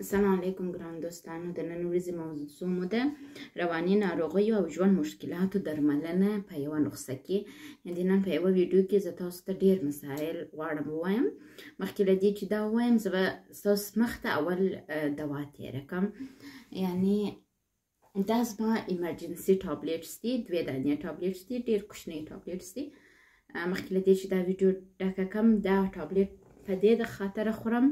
السلام علیکم ګران دوستانو. د نن ورځې موضوع مو ده رواني ناروغیو او ژوند مشکلاتو درملنه په یوه نسخه کې. د نن په یوه ویډیو کې زه تاسو ته ډېر مسایل غواړم ووایم. مخکې له دې چې دا ووایم زه به ستاسو مخ ته اول دوا تېره کړم. یعنې دا زما ایمرجنسي ټابلیټس دي، 2 دانې ټابلیټس دي، ډېر کوچني ټابلیټس دي. مخکې له دې چې دا ویډیو ډکه کړم دا ټابلیټ په دې د خاطره خورم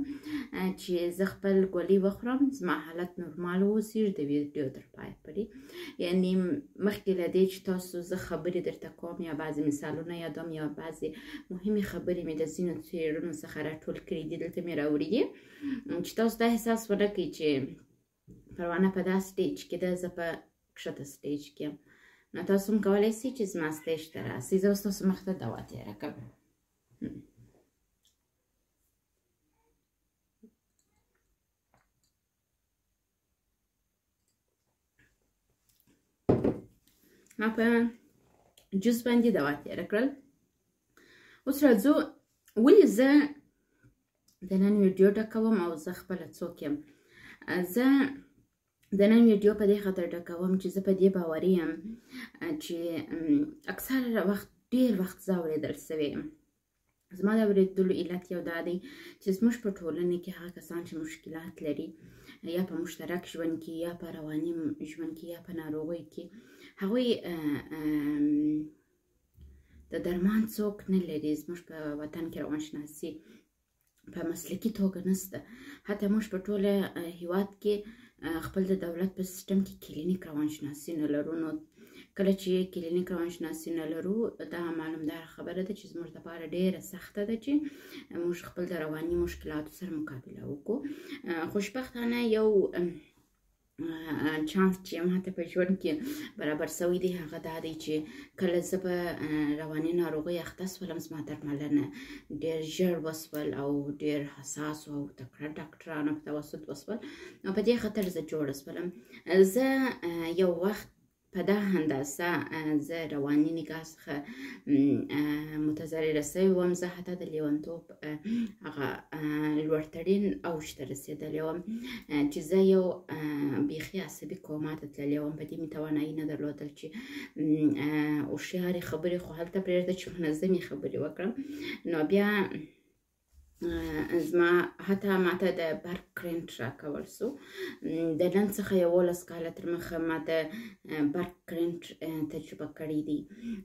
چې زه خپل ګولۍ وخورم، زما حالت نورمال واوسېږي د ویډیو تر پایه پورې. یعنې مخکې له دې چې تاسو زه خبرې درته کوم یا بعضې مثالونه یادوم یا بعضې مهمې خبرې مې د ځینو څېړنو څخه راټول کړي دي، دلته مې راوړي دي چې تاسو دا احساس ونه کړئ چې پروانه په دا سټیج کې ده، زه په کښته سټیج کې یم. نو تاسو هم کولی شئ چې زما سټیج ته راسئ. زه اوس تاسو مخ ته دوا تېره کړم. ما په جوس باندې دوا تېره کړل. اوس راځو ولې زه د نن ویډیو ډکوم او زه خپله څوک یم. زه د نن ویډیو په دې خاطر ډکوم چې زه په دې باوري یم چې اکثره وخت ډېر وخت زه اورېدل سوې یم. زما د اورېدلو علت یو دا دی چې زموږ په ټولنه کې هغه کسان چې مشکلات لري یا په مشترک ژوند کې یا په رواني ژوند کې یا په ناروغیو کې، هغوی د درمان څوک نه لري. زموږ په وطن کې روانشناسي په مسلکي توګه نشته. حتی موږ په ټوله هیواد کې خپل د دولت په سیستم کې کلینیک روانشناسي نه لرو. نو کله چې کلینیک روانشناسي نه لرو دا معلومداره خبره ده چې زموږ لپاره ډېره سخته ده چې موږ خپل د رواني مشکلاتو سره مقابله وکړو. خوشبختانه یو چانس چې ماته په ژوند کې برابر سوی دی هغه دا دی چې کله زه په رواني ناروغۍ اخته سولم، زما درملنه ډېر ژر وسول او ډېر حساس او تکړه ډاکټرانو په توسط وسول. نو په دې خاطر زه جوړه سولم. زه یو وخت په دا اندازه زه رواني نګاه څخه متضرره سوې وم. زه حتی د لیونتوب هغه لوړترین اوج ته رسېدلې وم چې زه یو بیخي عصبي کوما ته تللې وم. په دې مې توانایي نه درلودل چې هوښیارې خبرې خو هلته پرېږده چې منظمې خبرې وکړم. نو بیا زما حتی ماته د برق کرنټ راکول سو. د نن څخه 11 کاله تر مخه ما د برق کرنټ تجربه کړې دي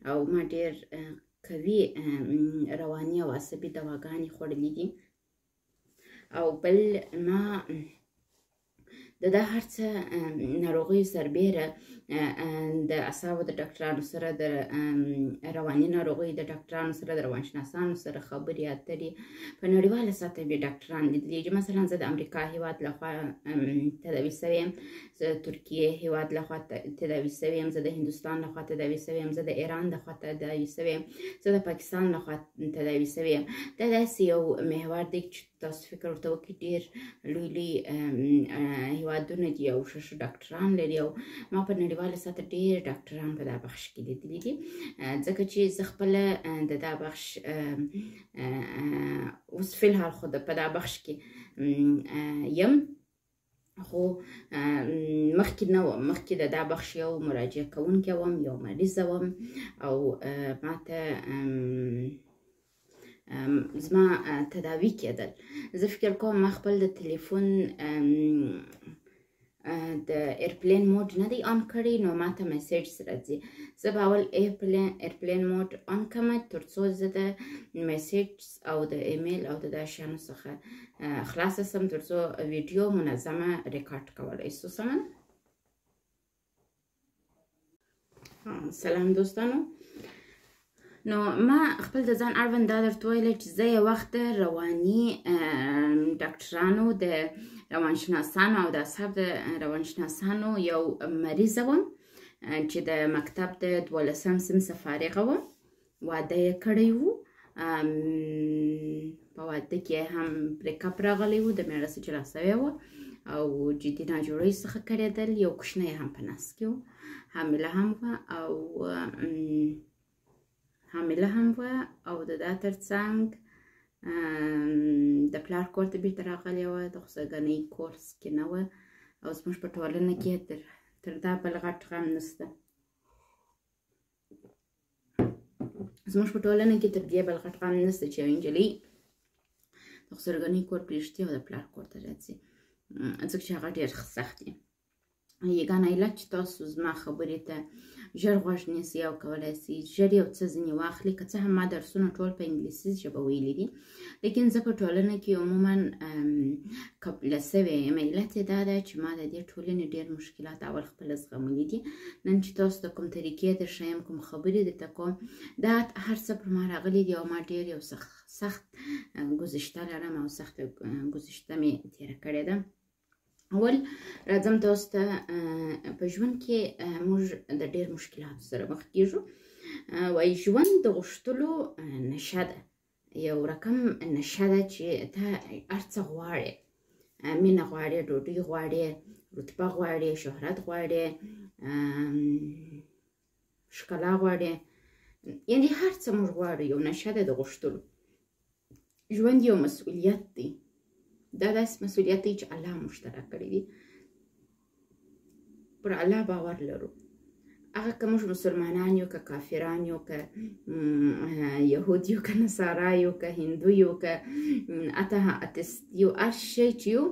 او ما ډېر قوي رواني او عصبي دواګانې خوړلې دي. او بل ما د دا هر څه ناروغیو سربیره د اعصابو د ډاکټرانو سره، د رواني ناروغیو د ډاکټرانو سره، د روانشناسانو سره خبرې اترې په نړیواله سطحه مې ډاکټران لیدلي چې مثلا زه د امریکا هیواد لخوا تداوي سوې یم، زه د ترکیې هیواد لخوا تداوي سوې یم، زه د هندوستان لخوا تداوي سوې یم، زه د ایران لخوا تداوي سوې یم، زه د پاکستان لخوا تداوي سوې یم. دا داسې یو محور دی چې تاسو فکر ورته وکړئ ډېر لوی لوی هیوادونه دي او ښه ښه ډاکټران لري او ما په نړیواله سطحه ډېر ډاکټران په دا بخش کې لیدلي دي. ځکه چې زه خپله د دا بخش اوس فلحال خو په دا بخش کې یم، خو مخکې نه وم. مخکې د دا بخش یو مراجعه کوونکې وم، یو مریضه وم او ماته زما تداوي کېدل. زه فکر کوم ما خپل د تلیفون د ایرپلین موډ نه دی آن کړی، نو ماته میسیجز راځي. زه به اول ایرپلین موډ آن کړم تر څو زه د میسیجز او د ایمیل او د دا شیانو څخه خلاصه سم، تر څو ویډیو منظمه ریکارډ کولی سو. سمه. سلام دوستانو. نو ما خپل د ځان اړوند دا درته ویلی چې زه یو وخت د رواني ډاکټرانو، د روانشناسانو او د اعصاب د روانشناسانو یو مریضه وم چې د مکتب د 12 صنف فارغه وم. واده یې کړی و. په واده کې هم بریکاپ راغلی و، د میړه سره جلا سوی و او جدي ناجوړۍ څخه کړېدل. یو کوچنی هم په نس کې و، حامله هم وه او د دا ترڅنګ د پلار کور ته بیرته راغلې وه، د خصوصګنۍ کورس کې نه وه او زموږ په ټولنه کې تر دا بل غټ غم نشته. زموږ په ټولنه کې تر دې بل غټ غم نشته چې یوه نجلۍ د خسرګنۍ کور پرېږدي او د پلار کور ته راځي، ځکه چې هغه ډېر سخت دی. یګانه علت چې تاسو زما خبرې ته ژر غوږ نیسئ او کولی شئ ژر یو څه ځینې واخلئ، که څه هم ما درسونه ټول په انګلیسي ژبه ویلي دي، لیکن زه په ټولنه کې عموما قبله سوې یم. علت یې دا ده چې ما د دې ټولنې ډېر مشکلات اول خپله زغملي دي. نن چې تاسو ته کوم طریقې درښیم، کوم خبرې درته کوم، دا هر څه پر ما راغلي دي او ما ډېر یو سخت ګذشته لرم او سخته ګذشته مې تېره کړې ده. اول راځم تاسو ته په ژوند کې موږ د ډېر مشکلاتو سره مخ کېږو. وایي ژوند د غوښتلو نشه ده، یو رقم نشه ده چې ته هر څه غواړې، مینه غواړې، ډوډۍ غواړې، رتبه غواړې، شهرت غواړې، ښکلا غواړې، یعنې هر څه موږ غواړو، یو نشه ده د غوښتلو. ژوند یو مسؤلیت دی، دا داسې مسؤلیت دی چې الله موږ ته راکړی دی. پر الله باور لرو، هغه که موږ مسلمانان یو، که کافران یو، که یهود یو، که نصارا یو، که هندو یو، که اتیست یو، هر شی چې یو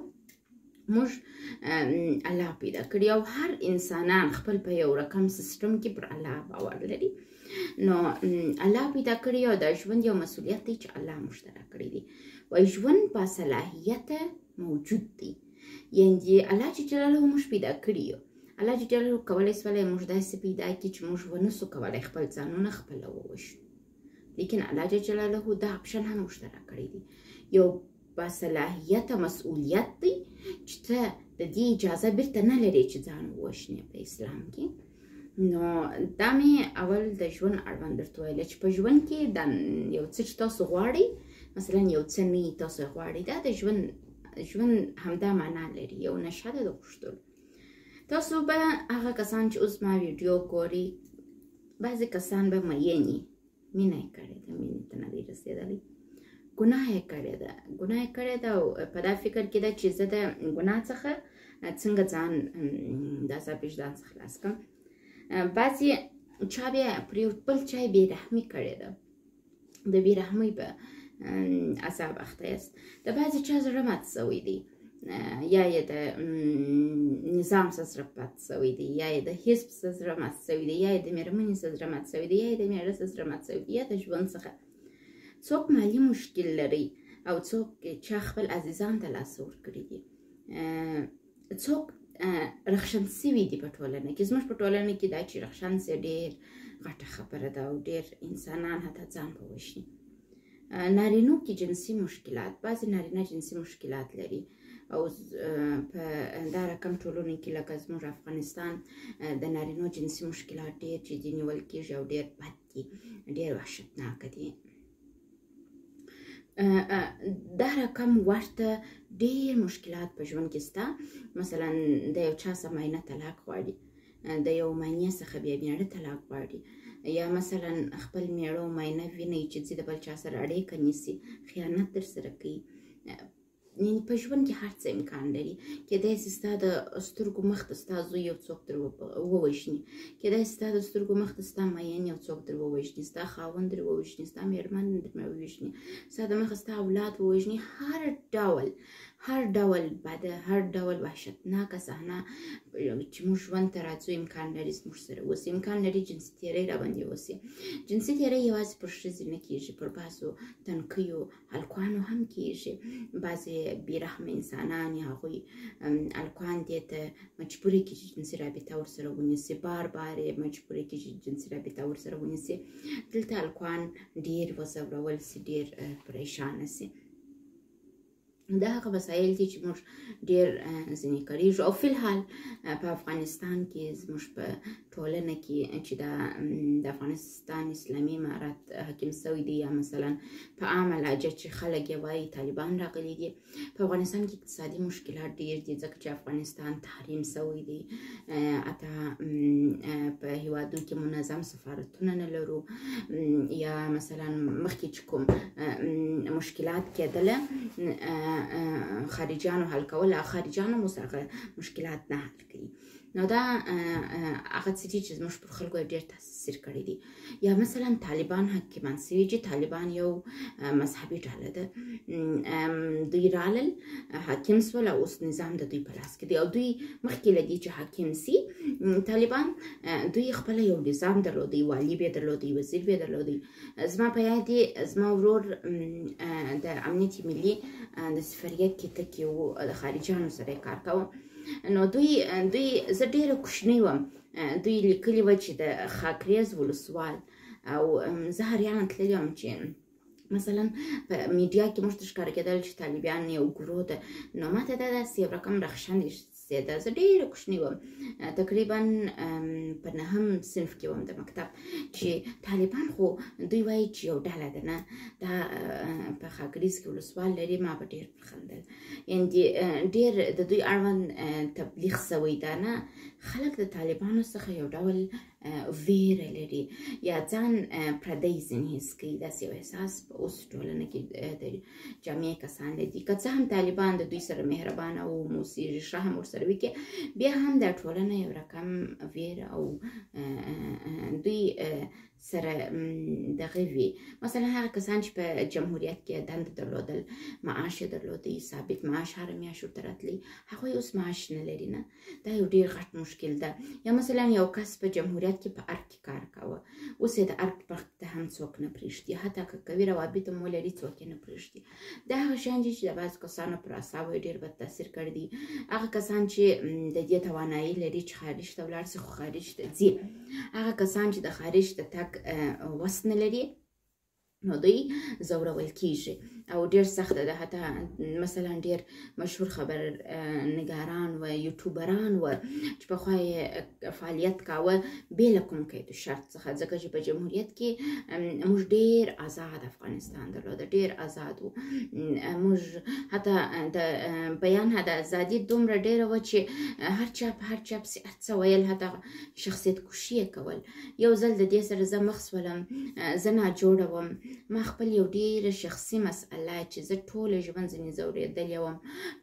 موږ الله پیدا کړي او هر انسانان خپل په یو رقم سیستم کې پر الله باور لري. نو الله پیدا کړي او دا ژوند یو مسؤلیت دی چې الله موږ ته راکړی دی. وایي ژوند با صلاحیت موجود دی، یعنې الله جل جلاله موږ پیدا کړي یو. الله جل جلاله کولی سولی موږ داسې پیدا کړي چې موږ ونسو کولی خپل ځانونه خپله ووژنو، لیکن الله جل جلاله دا اپشن هم موږ ته راکړی دی. یو با صلاحیت مسؤلیت دی چې ته د دې اجازه بیرته نه لرې چې ځان ووژنې په اسلام کې. نو دا مې اول د ژوند اړوند درته ویله چې په ژوند کې دا یو څه چې تاسو غواړئ، مثلا یو څه نه تاسو غواړئ، دا د ژوند همدا معنا لري، یو نشه ده د غوښتلو. تاسو به هغه کسان چې اوس ما ویډیو ګوري، بعضې کسان به مینې مینه یې کړې ده، مینې ته نه دی رسېدلی، ګناه یې کړې ده او په دا فکر کې ده چې زه د ګناه څخه څنګه ځان د عذاب وجدان څخه خلاص کړم. بعضې چا بیا پر یو بل چا یې بېرحمي کړې ده، د بېرحمۍ په عذاب اخته یاست. د بعضې چا زړه مات سوی دی، یا یې د نظام څخه زړه مات سوی دی، یا یې د حزب څخه زړه مات سوی دی، یا یې د مېرمنې څخه زړه مات سوی دی، یا یې د مېړه څخه زړه مات سوی دی، یا د ژوند څخه. څوک مالي مشکل لري او څوک چا خپل عزیزان ته لاس ورکړي دي، څوک رخشن سوي دي په ټولنه کې. زموږ په ټولنه کې دا چې رخشن سي ډېر غټه خبره ده او ډېر انسانان حتی ځان په وژني. نارینو کې جنسي مشکلات، بعضې نارینه جنسي مشکلات لري او په دا رقم ټولنو کې لکه زموږ افغانستان د نارینو جنسي مشکلات ډېر جدي نیول کېږي او ډېر بد دي، ډېر وحشتناکه دي. دا رقم ورته ډېر مشکلات په ژوند کې شته. مثلا د یو چا څخه ماینه طلاق غواړي، د یو ماینې څخه بیا مېړه طلاق غواړي، یا مثلا خپل مېړه او ماینه وینئ چې ځي د بل چا سره اړیکه نیسي، خیانت درسره کوي. یعنې په ژوند کې هر څه امکان لري. کیدای شي ستا د سترګو مخ ته ستا زوی یو څوک در ووژني، کیدای شي ستا د سترګو مخ ته ستا میین یو څوک در ووژني، ستا خاوند در ووژني، ستا مېرمن در ووژني، ستا د مخه ستا اولاد ووژني. هر ډول بده، هر ډول وحشتناکه صحنه چې موږ ژوند ته راځو امکان لري زموږ سره وسي، امکان لري جنسي تېری راباندې وسي. جنسي تېری یوازې پر ښځې نه کېږي، پر بعضو تنکیو هلکانو هم کېږي. بعضې بېرحمه انسانان یا هغوی هلکان دې ته مجبوره کړي چې جنسي رابطه ورسره ونیسي، بار یې مجبوره کړي چې جنسي رابطه ورسره ونیسي. دلته هلکان ډېر وځورول سي، ډېر پریشانه سي. دا هغه وسایل دي چې موږ ډېر ځینې کاریږو او فلحال په افغانستان کې زموږ په ټولنه کې چې د افغانستان اسلامي امارت حاکم سوی دی یا مثلا په عامه لهجه چې خلک یې وایي طالبان راغلي دي. په افغانستان کې اقتصادي مشکلات ډېر دي ځکه چې افغانستان تحریم سوی دی. حتی په هیوادونو کې منظم سفارتونه نه لرو یا مثلا مخکې چې کوم مشکلات کېدله خارجيانو حل کول، خارجيانو مو سره مشکلات نه حل کوي. نو دا هغه څه دي چې زموږ پر خلکو ډېر تاثیر کړی دی. یا مثلا طالبان حاکمان سوي چې طالبان یو مذهبي ډله ده، دوی رالل حاکم سول او اوس نظام د دوی په لاس کې دی او دوی مخکې له دې چې حاکم سي طالبان دوی خپل یو نظام درلودی، والي به درلودی، وزیر به درلودی. زما په یاد دی زما ورور د امنیت ملي د سفریت کې ټکی و د خارجيانو سره کار کوم. نو دوی زه ډېره کوچنۍ وم، دوی لیکلي وه چې د خاکریز ولسوال او زه هریانه تللې وم چې مثلا په میډیا کې موږ ته ښکاره کېدل چې طالبان یو ګروه ده. نو ماته دا داسې یو رقم راخشندې زیاده، زه ډېره کوچنۍ وم، تقریبا په نهم صنف کې وم د مکتب، چې طالبان خو دوی وایي چې یو ډله ده نه، دا په خاکریز کې ولسوال لري. ما به ډېر خندل، یعنې ډېر د دوی اړوند تبلیغ سوی ده نه. خلک د طالبانو څخه یو ډول ویره لري یا ځان پردی ځینې حس کوي. داسې یو احساس په اوس ټولنه کې د جامع کسان لري. که څه هم طالبان د دوی سره مهربانه او موسیقي ښه هم ورسره وکړي، بیا هم دا ټولنه یو رقم ویره او دوی سره دغه وي. مثلا هغه کسان چې په جمهوریت کې دنده درلودل، معاش یې درلودی، ثابت معاش هره میاشت ورته راتلی، هغوی اوس معاش نه لري نه. دا یو ډېر غټ مشکل ده. یا مثلا یو کس په جمهوریت کې په ارګ کې کار کاوه، اوس یې د ارګ برخ ته هم څوک نه پرېږدي، حتی که قوي روابط هم ولري څوک یې نه پرېږدي. دا هغه شیان دي چې د بعضو کسانو پر اعصابو یې ډېر بد تاثیر کړی دی. هغه کسان چې د دې توانایي لري چې خارج ته ولاړ شي خو خارج ته ځي، هغه کسان چې د خارج ته تګ وس نه لري، نو دوی ځورول کیږي او ډېر سخته ده. حتی مثلا ډېر مشهور خبرنګاران و یوټیوبران و چې پخوا یې فعالیت کاوه بې له کوم قید و شرط څخه، ځکه چې په جمهوریت کې موږ ډېر آزاد افغانستان درلوده، ډېر آزاد و. موږ حتی د بیان د ازادي دومره ډېره وه چې هر چا په هر چا پسې هر څه ویل، حتی شخصیت کشي یې کول. یو ځل د دې سره زه مخ شولم، زه ناجوړه وم. ما خپل یو ډېره شخصي مسئله چې زه ټوله ژوند ځینې ځورېدلې وم،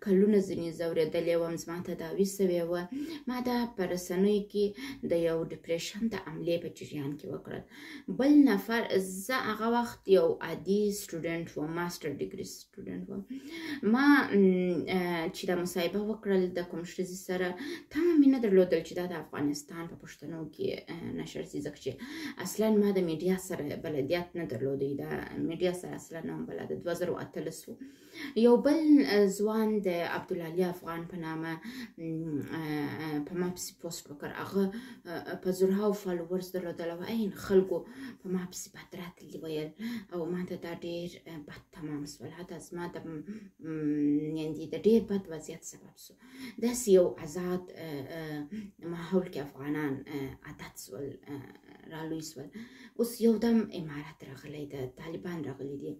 کلونه ځینې ځورېدلې وم، زما تداوي سوې وه. ما دا په رسنیو کې د یو ډپریشن د حملې په جریان کې وکړل. بل نفر، زه هغه وخت یو عادي سټوډنټ وم، ماسټر ډګري سټوډنټ وم. ما چې دا مصاحبه وکړل د کوم ښځې سره، تمه مې نه درلودل چې دا د افغانستان په پښتنو کې نشر شي، ځکه چې اصلا ما د میډیا سره بلدیت نه درلودی، د میډیا سره اصلا نه وم بلده. 2018 یو بل ځوان د عبدالعلي افغان په نامه په ما پسې پوسټ وکړ، هغه په زرهاو فالوورز درلودل او عین خلکو په ما پسې بد راتلي ویل او ما ته دا ډېر بد تمام سول، حتی زما د یعنې د ډېر بد وضعیت سبب سو. داسې یو آزاد ماحول کې افغانان عادت سول، رالوی سول. اوس یو دم امارت راغلی ده، طالبان راغلی دي.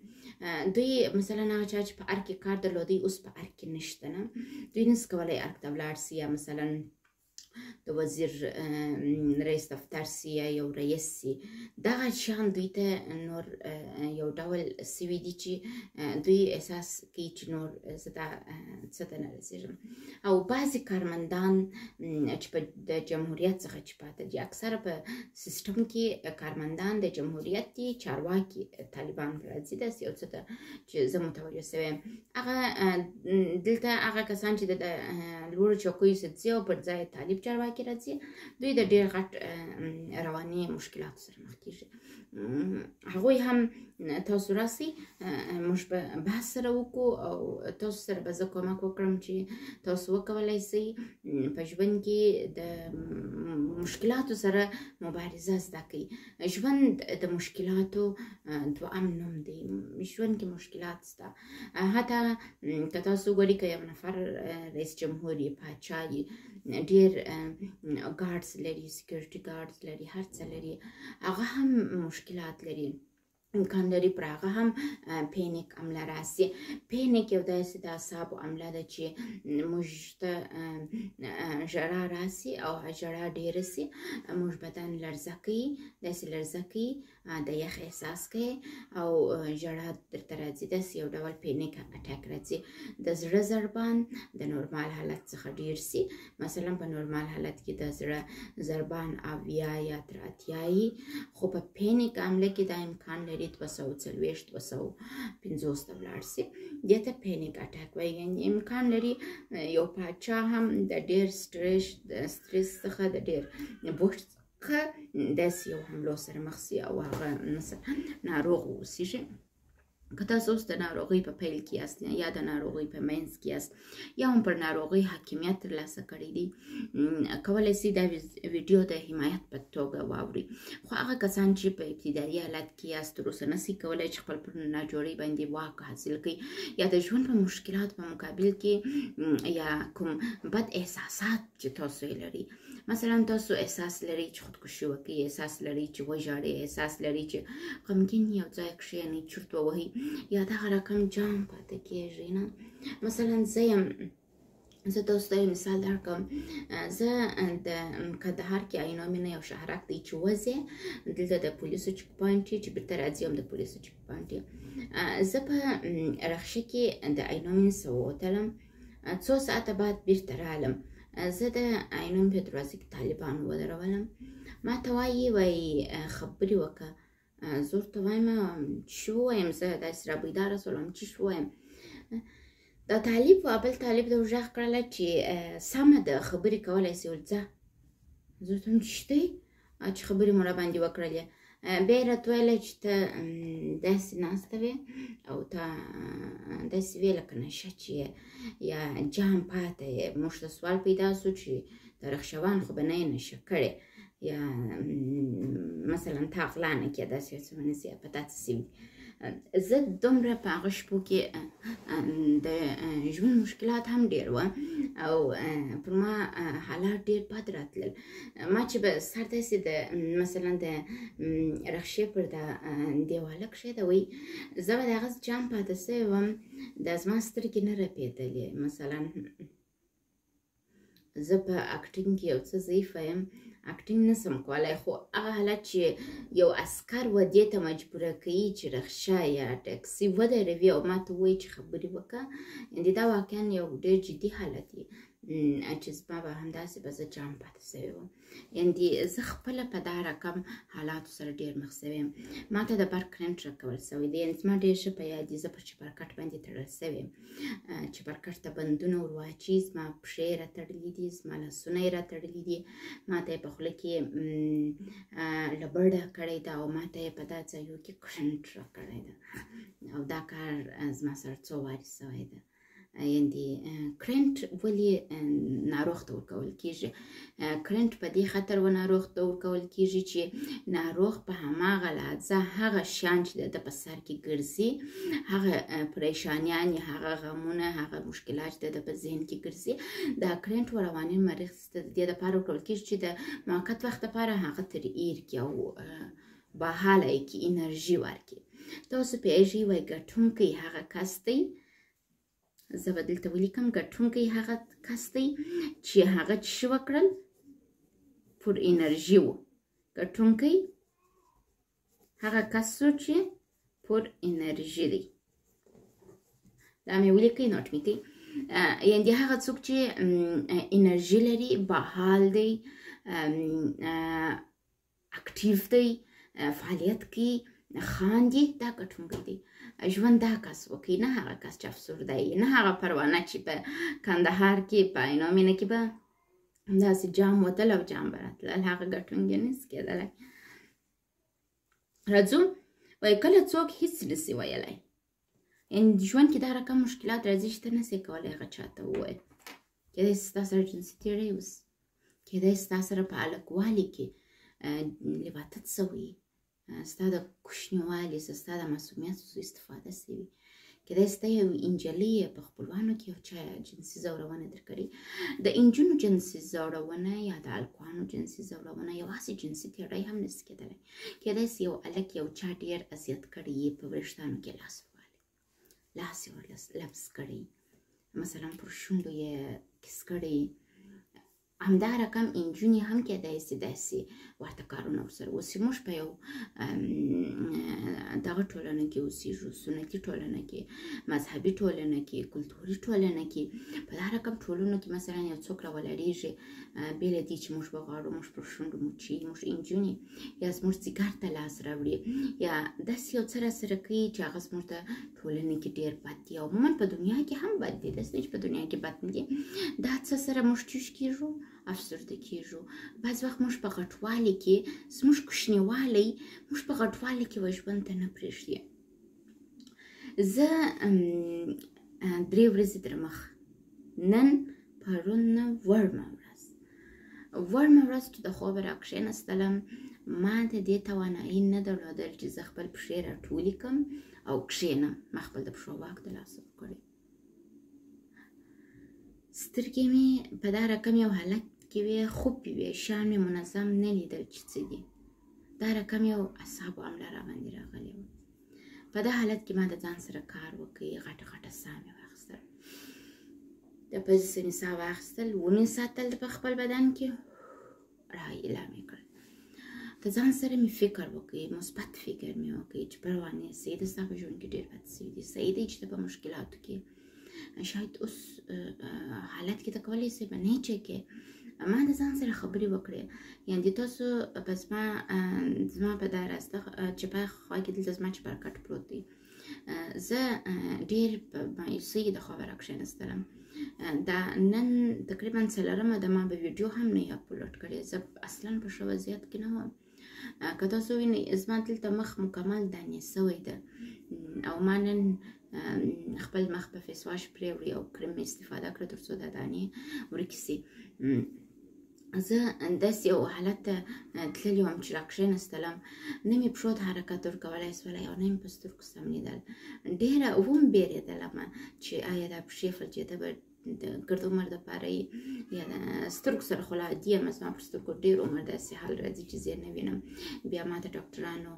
دوی مثلا هغه چا چې په ارګ کې کار درلودی اوس په ارګ کې نشته نه، دوی نس کولی ارګ ته ولاړ سي یا مثلا د وزیر رئیس دفتر سي یا یو رئیس سي. دغه شیان دوی ته نور یو ډول سوي دي چې دوی احساس کوي چې نور زه دا څه ته نه رسېږم. او بعضې کارمندان چې په د جمهوریت څخه چې پاته دي، اکثره په سیسټم کې کارمندان د جمهوریت دي، چارواکي طالبان راځي. داسې یو څه ته چې زه متوجه سوی یم، هغه دلته هغه کسان چې د لوړو چوکیو څخه ځي او پر ځای طالب چارواکي راځي دوی د ډېر غټ رواني مشکلاتو سره مخ کېږي. هغوی هم تاسو راسئ موږ به بحث سره وکړو او تاسو سره به زه کومک وکړم چې تاسو وکولی سئ په ژوند کې د مشکلاتو سره مبارزه زده کړئ. ژوند د مشکلاتو دوام نوم دی. ژوند کې مشکلات شته. حتی که تاسو وګورئ که یو نفر رئیس جمهور یې پاچا یې ډېر ګارډز لري سکیورټي ګارډز لري هر څه لري هغه هم مشکلات لري امکان لري پر هغه هم پینیک عمله راسي. پینیک یو داسې د اعصابو عمله ده چې موږ ته ژړا راسي او ژړا ډېره سي موږ بدن لړزه کوي داسې لړزه کوي د یخ احساس کوي او ژړا درته راځي داسې یو ډول پینیک اټیک راځي. د زړه ضربان د نورمال حالت څخه ډېر سي. مثلا په نورمال حالت کې د زړه ضربان 80 یا تر 80 خو په پینیک عمله کې دا امکان لري 240 250 ته ولاړ سي. دې ته پینیک اټیک وایي. یعنې امکان لري یو پاچا هم د ډېر سټرس څخه د ډېر بوج څخه داسې یو حملو سره مخ سي او هغه مثلا ناروغ واوسېږي. که تاسو اوس د ناروغۍ په پیل کې یاست یا د ناروغۍ په منځ کې یاست یا هم پر ناروغۍ حاکمیت ترلاسه کړی دی کولی سئ دا ویډیو د حمایت په توګه واورئ. خو هغه کسان چې په ابتدایي حالت کې یاست تر اوسه نسئ کولی چې خپل پر ناجوړۍ باندې واک حاصل کړئ یا د ژوند په مشکلاتو په مقابل کې یا کوم بد احساسات چې تاسو یې لرئ مثلا تاسو احساس لرئ چې خودکشي وکړئ احساس لرئ چې وژاړئ احساس لرئ چې غمګین یو ځای کښېنئ چرت ووهئ یا دغه رقم جام پاتې کېږي نه. مثلا زه تاسو ته یو مثال درکړم. زه د کندهار کې عینو مینه یو شهرک دی چې وځې دلته د پولیسو چک پوینټ چې بیرته راځي هم د پولیسو چک پوینټ زه په رخشه کې د عینو مینې څخه ووتلم 2 ساعته بعد بیرته رالم. زه د عینو مینې په دروازه کې طالبانو ودرولم. ما ته وایي خبرې وکړه. زه ورته وایم چې ووایم زه داسې رابیداره شولم چې ووایم دا طالب و بل طالب ته وغږ کړله چې سمه ده خبرې کولی سي ځه. زه ورته وایم چې شته چې خبرې مو راباندې وکړلې بیا یې راته ویله چې ته داسې ناسته وې او ته داسې وې لکه نشه چې یا جام پاته یې موږ ته سوال پیدا سو چې د رخشوان خو به نه یې نشه کړې یا مثلا تا غلا نه کړې داسې څه ونه سي په تا څه سوي. زه دومره په هغه شپو کې د ژوند مشکلات هم ډېر وه او پر ما حالات ډېر بد راتلل. ما چې به سر داسې د مثلا د رخشې پر د دیواله کښېدوئ زه به د هغه جام پاته سوی وم دا زما سترګې نه رپېدلې. مثلا زه په اکټینګ کې یو څه ضعیفه یم اکټینګ نسم کولی خو هغه حالت چې یو عسکر و دې ته مجبوره کوي چې رخشه یا ټکسي ودروي او ما ته ووایي چې خبرې وکړه یعنې دا واقعا یو ډېر جدي حالت دی چې زما به همداسې به زه جام پاتې سوی وم. یعنې زه خپله په دا رقم حالاتو سره ډېر مخ سوی یم. ما ته د برق کرنټ راکول سوی دی یعنې زما ډېر ښه په یاد دي زه پر چپرکټ باندې تړل سوی یم. چپرکټ ته بندونه ور واچي زما پښې یې راتړلي دي زما لاسونه یې راتړلي دي ما ته یې په خوله کې لبړه کړې ده او ما ته یې په دا ځایو کې کرنټ راکړی ده او دا کار زما سره څو وارې سوی ده. یعنې کرنټ ولې ناروغ ته ورکول کېږي؟ کرنټ په دې خاطر و ناروغ ته ورکول کېږي چې ناروغ په هماغه لحظه هغه شیان چې د ده په سر کې ګرځي هغه پریشانیان هغه غمونه هغه مشکلات چې د ده په ذهن کې ګرځي دا کرنټ و رواني مریض ته د دې دپاره ورکول کېږي چې د موقت وخت دپاره هغه ترهیر کړي او بحاله یې کړي انرژي ورکړي. تاسو پوهېږئ وایي ګټونکی هغه کس دی زه به دلته ولیکم ګټونکی هغه کس دی چې هغه څه وکړل پر انرژي و. ګټونکی هغه کس و چې پر انرژي دی. دا مې ولیکئ نوټ مې کړئ. یعنې هغه څوک چې انرژي لري بحال دی اکټیو دی فعالیت کوي خاندي دا ګټونکی دی. ژوند دا کس وکړي نه هغه کس چې افسرده یي نه هغه پروانه چې په کندهار کې په عینو مینه کې به داسې جام وتل او جام به راتلل، هغه ګټونکی نشي کېدلی. راځو وایي کله څوک هیڅ نشي ویلی، یعنې ژوند کې دا رقم مشکلات راځي چې ته نشې کولی هغه چاته ووایې. کېدای شي ستا سره جنسي تېری وسي، کېدای شي ستا سره په هلکوالي کې لواطت شوی، ستا د کوچنیوالي څخه ستا د معصومیت څخه استفاده شوې، کېدای شي ته یو نجلۍ یې په خپلوانو کې یو چا جنسي ځورونه در کړې. د نجونو جنسي ځورونه یا د هلکانو جنسي ځورونه یوازې جنسي تېری هم نشي کېدلی. کېدای شي یو هلک یو چا ډېر اذیت کړی یې، په وریښتانو کې لاس ووهلی، لاس یې ور لمس کړی، مثلا پر شونډو یې کیس کړی. همدا رقم نجونې هم کېدای شي داسې ورته کارونه ورسره وشي. موږ په یو دغه ټولنه کې اوسېږو، سنتي ټولنه کې، مذهبي ټولنه کې، کلتوري ټولنه کې. په دا رقم ټولنو کې مثلا یو څوک راولاړېږي، بې له دې چې موږ وغواړو موږ پر شونډو مچوي، موږ نجونې، یا زموږ ځیګر ته لاس راوړي، یا داسې یو څه راسره کوي چې هغه زموږ د ټولنې کې ډېر بد دي، او عموما په دنیا کې هم بد دي، داسې نه چې په دنیا کې بد نه دي. دا څه سره موږ ټیټ کېږو، افسرده کېږو. بعض وخت موږ په غټوالي کې، زموږ کوچنیوالی موږ په غټوالي کې ژوند ته نه پرېږدي. زه 3 ورځې در مخه، نن پرون نه وړمه ورځ چې د خوبه راکښېنستلم، ما د دې توانایي نه درلودل چې زه خپل پښې راټولې کړم او کښېنم. ما خپل د پښو واک د لاسه ورکړی. سترګې مې په دا رقم یو حالت کې وې، خوپې وې، شیان مې منظم نه لیدل چې څه دي. دا رقم یو اعصابو حمله راباندې راغلې وه. په دا حالت کې ما د ځان سره کار وکړ، غټه غټه ساه مې واخیستل، د پزې سمې ساه واخیستل، ومې ساتل په خپل بدن کې، را ایله مې کړل. د ځان سره مې فکر وکړ، مثبت فکر مې وکړ چې پروا نه، صحیح ده، ستا په ژوند کې ډېر بد شوي دي، صحیح دی چې ته په مشکلاتو کې شاید اوس حالت کې ته کولی شې به نه چې کې. ما د ځان سره خبرې وکړې، یعنې تاسو په زما په دا راسته چپه خوا کې دلته زما چپرکټ پروت دی. زه ډېر په مایوسۍ د خوبه راکښېنستلم. دا نن تقریبا 4مه ده، ما به ویډیو هم نه اپلوډ کړې. زه اصلا په ښه وضعیت کې نه وم. که تاسو وینئ زما دلته مخ مکمل دانې شوی ده، او ما نن خپل مخ په فیس واش پرېوړی او کریم استفاده کړه تر څو دا دانې ورکې شي. زه داسې یو حالت ته تللې وم چې راکښېنستلم، نه مې پښو ته حرکت ورکولی شولی او نه مې په سترګو سم لیدل. ډېره وم بیرېدلم چې آیا دا پښې فلجېده به د ګرد عمر دپاره یا د سترګو سره خو لا عادي یم، زما پر سترګو ډېر عمر داسې حال راځي چې زه یې نه وینم. بیا ما ته ډاکټرانو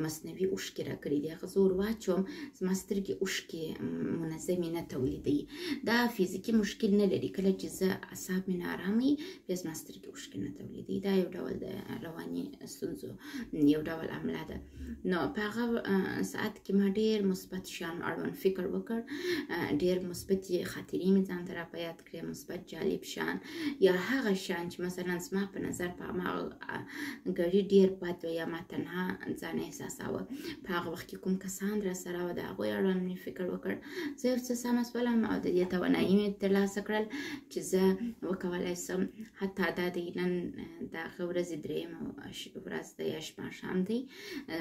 مصنوي اوښکې راکړي دي، هغه زه ور واچوم، زما سترګې اوښکې منظمې نه تولیدوي. دا فزیکي مشکل نه لري، کله چې زه اعصاب مې ناارامه وي بیا زما سترګې اوښکې نه تولیدوي. دا یو ډول د رواني ستونزو یو ډول عمله ده. نو په هغه ساعت کې ما ډېر مثبت شیان اړوند فکر وکړ، ډېر مثبتې خاطرې مې ځان ته را په یاد کړې، مثبت جالب شیان، یا هغه شیان چې مثلا زما په نظر په هماغه ګړي ډېر بد و یا ما تنها ځان احساساوه. په هغه وخت کې کوم کسان را سره وه، د هغوی اړوند مې فکر وکړ. زه یو څه سمه شولم او د دې توانایي مې ترلاسه کړل چې زه وکولی شم، حتی دا دی نن د هغه ورځې 3مه ورځ ده یا ماښام دی،